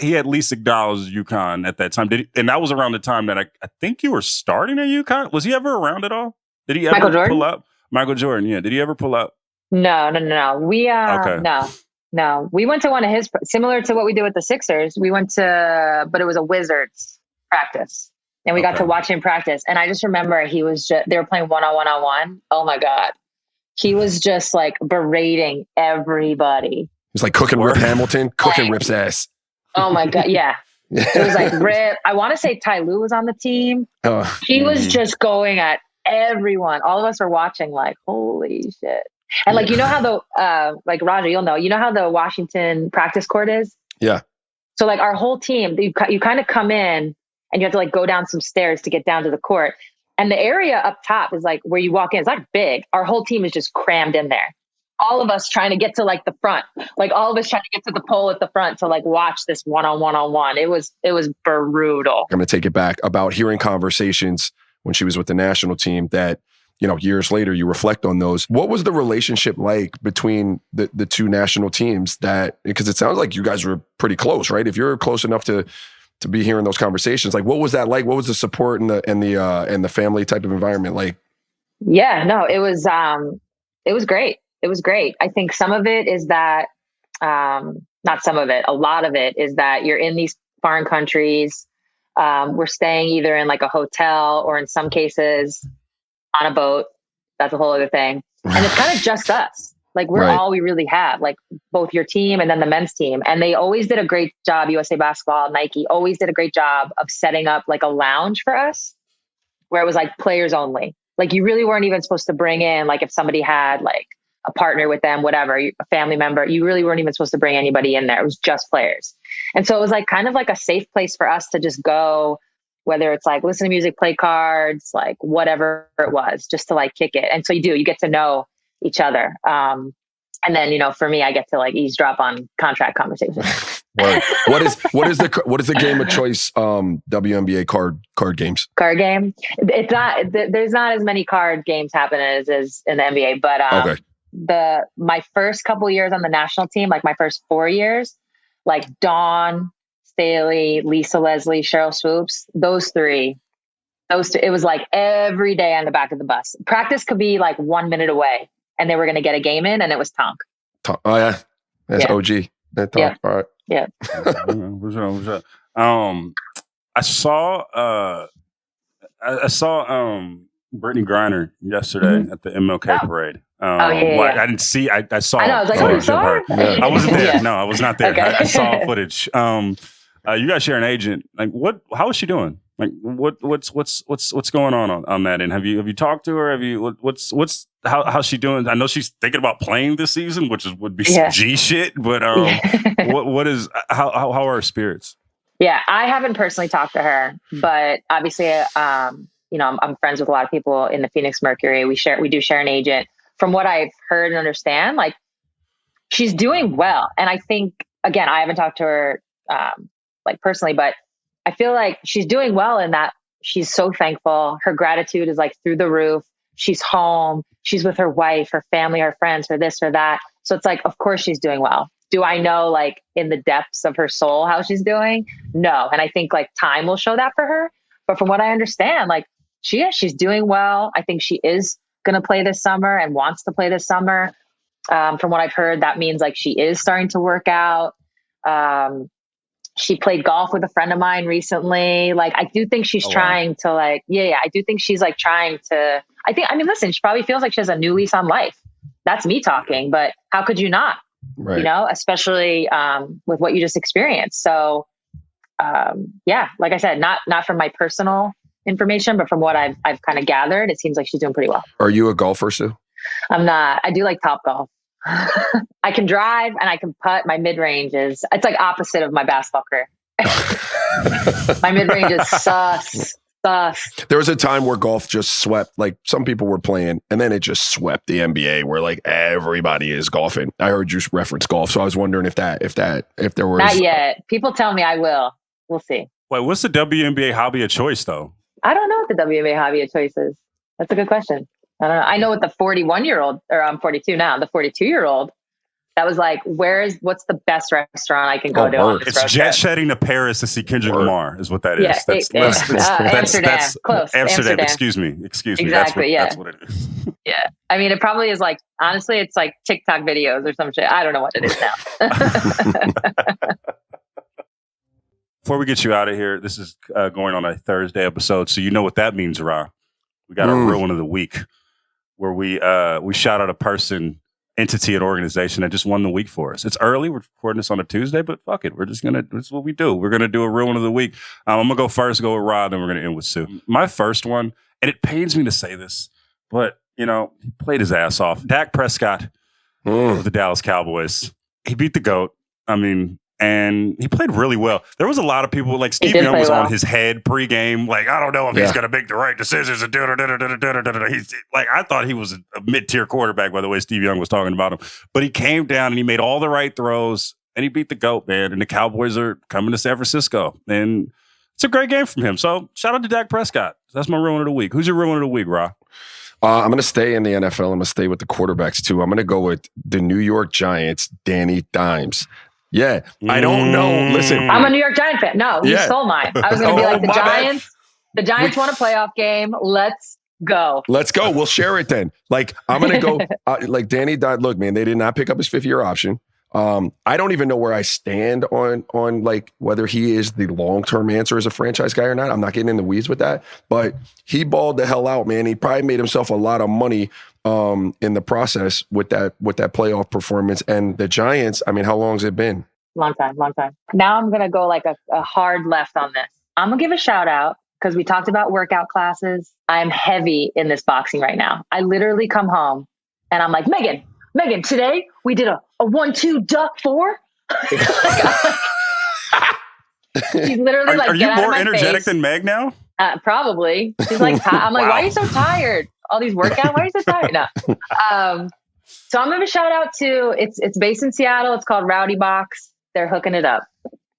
He at least acknowledged UConn at that time. And that was around the time that I think you were starting at UConn. Was he ever around at all? Did he ever pull up? Michael Jordan, yeah. Did he ever pull up? No. We no. We went to one of his, similar to what we did with the Sixers. We went to, but it was a Wizards practice, and we got to watch him practice. And I just remember they were playing one-on-one. Oh my God, he was just like berating everybody. He's like cooking Rip Hamilton, cooking Rip's ass. Oh my God, yeah. It was like Rip. I want to say Ty Lue was on the team. He was just going at everyone. All of us were watching, like, holy shit. And like, how like Raja, you'll know, how the Washington practice court is? Yeah. So like our whole team, you kind of come in and you have to like go down some stairs to get down to the court. And the area up top is like where you walk in. It's not big. Our whole team is just crammed in there. All of us trying to get to like the front, like all of us trying to get to the pole at the front to like watch this one-on-one. It was brutal. I'm going to take it back about hearing conversations when she was with the national team that, years later, you reflect on those. What was the relationship like between the two national teams because it sounds like you guys were pretty close, right? If you're close enough to be hearing those conversations, like what was that like? What was the support and the family type of environment like? Yeah, no, it was great. It was great. I think some of it is that, not some of it, a lot of it is that you're in these foreign countries. We're staying either in like a hotel or in some cases on a boat. That's a whole other thing. And it's kind of just us. Like we're all we really have, like both your team and then the men's team. And they always did a great job. USA Basketball, Nike always did a great job of setting up like a lounge for us where it was like players only. Like you really weren't even supposed to bring in, like if somebody had like a partner with them, whatever, a family member, you really weren't even supposed to bring anybody in there. It was just players. And so it was like kind of like a safe place for us to just go, whether it's like listen to music, play cards, like whatever it was, just to like kick it. And so you get to know each other. And then, for me, I get to like eavesdrop on contract conversations. What is the game of choice? WNBA card games. Card game. It's not. There's not as many card games happening as in the NBA. But my first couple years on the national team, like my first 4 years, like Dawn Staley, Lisa Leslie, Cheryl Swoops, those three, it was like every day on the back of the bus. Practice could be like 1 minute away, and they were going to get a game in, and it was Tonk. Oh yeah, that's OG. That Tonk. Yeah. All right. Yeah. What's up? I saw Brittany Griner yesterday at the MLK parade. I didn't see. I saw. I know. I was like, oh, you saw her? I wasn't there. No, I was not there. Okay. I saw footage. You guys share an agent. Like, how is she doing? Like, what's going on that end? Have you talked to her? How's she doing? I know she's thinking about playing this season, which would be some G shit. But how are her spirits? Yeah, I haven't personally talked to her, but obviously, I'm friends with a lot of people in the Phoenix Mercury. We do share an agent. From what I've heard and understand, like she's doing well. And I think, again, I haven't talked to her like personally, but I feel like she's doing well in that she's so thankful. Her gratitude is like through the roof. She's home. She's with her wife, her family, her friends, her this or that. So it's like, of course she's doing well. Do I know like in the depths of her soul how she's doing? No. And I think like time will show that for her. But from what I understand, like she's doing well. I think she is going to play this summer and wants to play this summer. From what I've heard, that means like she is starting to work out. She played golf with a friend of mine recently. Like, I do think she's trying to like, I do think she's like trying to, listen, she probably feels like she has a new lease on life. That's me talking, but how could you not, Right. you know, especially with what you just experienced. So like I said, not from my personal information, but from what I've kind of gathered, it seems like she's doing pretty well. Are you a golfer, Sue? I'm not. I do like Topgolf. I can drive and I can putt. My mid-range it's like opposite of my basketball career. My mid-range is sus. There was a time where golf just swept, like some people were playing, and then it just swept the NBA where like everybody is golfing. I heard you reference golf, so I was wondering if there was. Not yet. People tell me I will. We'll see. Wait, what's the WNBA hobby of choice though? I don't know what the WNBA hobby of choice is. That's a good question. I don't know. I know what the 41-year-old, or I'm 42 now, the 42-year-old, that was like, what's the best restaurant I can go to? On this it's road jet trip? shedding to Paris to see Kendrick Lamar is what that is. Yeah, Amsterdam. Close. Amsterdam. Excuse me. Exactly. That's what it is. Yeah. I mean, it probably is like, honestly, it's like TikTok videos or some shit. I don't know what it is now. Before we get you out of here, this is going on a Thursday episode, so you know what that means, Ra. We got our real one of the week, where we shout out a person, entity, and organization that just won the week for us. It's early. We're recording this on a Tuesday, but fuck it. That's what we do. We're going to do a real one of the week. I'm going to go first, go with Rod, then we're going to end with Sue. My first one, and it pains me to say this, but, you know, he played his ass off. Dak Prescott of the Dallas Cowboys. He beat the GOAT. I mean, and he played really well. There was a lot of people, like Steve Young was on his head pregame, like, I don't know if he's going to make the right decisions. And he's like, I thought he was a mid-tier quarterback, by the way Steve Young was talking about him. But he came down and he made all the right throws and he beat the GOAT, man. And the Cowboys are coming to San Francisco. And it's a great game from him. So shout out to Dak Prescott. That's my real one of the week. Who's your real one of the week, Ra? I'm going to stay in the NFL. I'm going to stay with the quarterbacks, too. I'm going to go with the New York Giants, Danny Dimes. Yeah, I don't know. Listen, I'm a New York Giant fan. No, you stole mine. I was going to be like, the Giants. Bad. The Giants won a playoff game. Let's go. Let's go. We'll share it then. Like, I'm going to go. Like Danny died. Look, man, they did not pick up his 5th-year option. I don't even know where I stand on like whether he is the long-term answer as a franchise guy or not. I'm not getting in the weeds with that, but he balled the hell out, man. He probably made himself a lot of money in the process with that playoff performance. And the Giants, I mean, how long has it been? Long time. Now I'm going to go like a hard left on this. I'm going to give a shout out because we talked about workout classes. I'm heavy in this boxing right now. I literally come home and I'm like, Megan, today we did a 1-2 duck 4. She's literally like, are you more energetic than Meg now? Probably. She's like, I'm like, why are you so tired? All these workouts, why are you so tired? No. So I'm going to shout out to, it's based in Seattle. It's called Rowdy Box. They're hooking it up.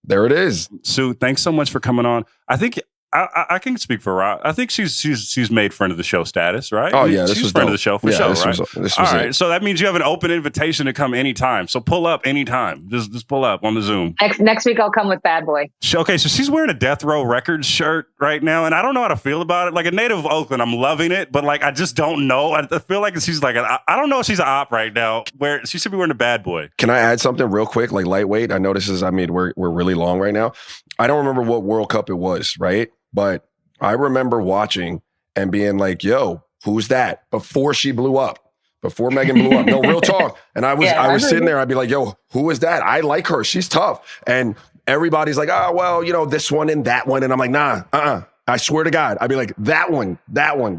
There it is. Sue, thanks so much for coming on. I think I can speak for Rob. I think she's made friend of the show status, right? Oh yeah, she's friend of the show for sure, right? This was all right. So that means you have an open invitation to come anytime. So pull up anytime. Just pull up on the Zoom. Next week I'll come with Bad Boy. Okay, so she's wearing a Death Row Records shirt right now, and I don't know how to feel about it. Like a native of Oakland, I'm loving it, but like I just don't know. I feel like she's like I don't know if she's an op right now. Where she should be wearing a Bad Boy. Can I add something real quick? Like lightweight. I know this is. I mean, we're really long right now. I don't remember what World Cup it was, right? But I remember watching and being like, yo, who's that? Before she blew up, before Megan blew up. No, real talk. And I was sitting there. I'd be like, yo, who is that? I like her. She's tough. And everybody's like, oh, well, you know, this one and that one. And I'm like, nah, I swear to God. I'd be like, that one.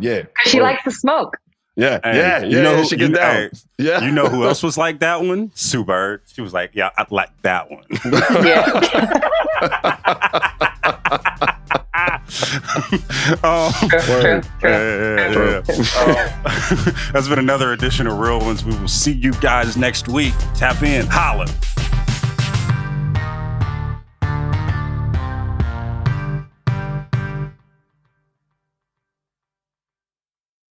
Yeah. She likes the smoke. Yeah. And You know who she get down. Yeah. You know who else was like that one? Sue Bird. She was like, yeah, I like that one. True. That's been another edition of Real Ones. We will see you guys next week. Tap in. Holla.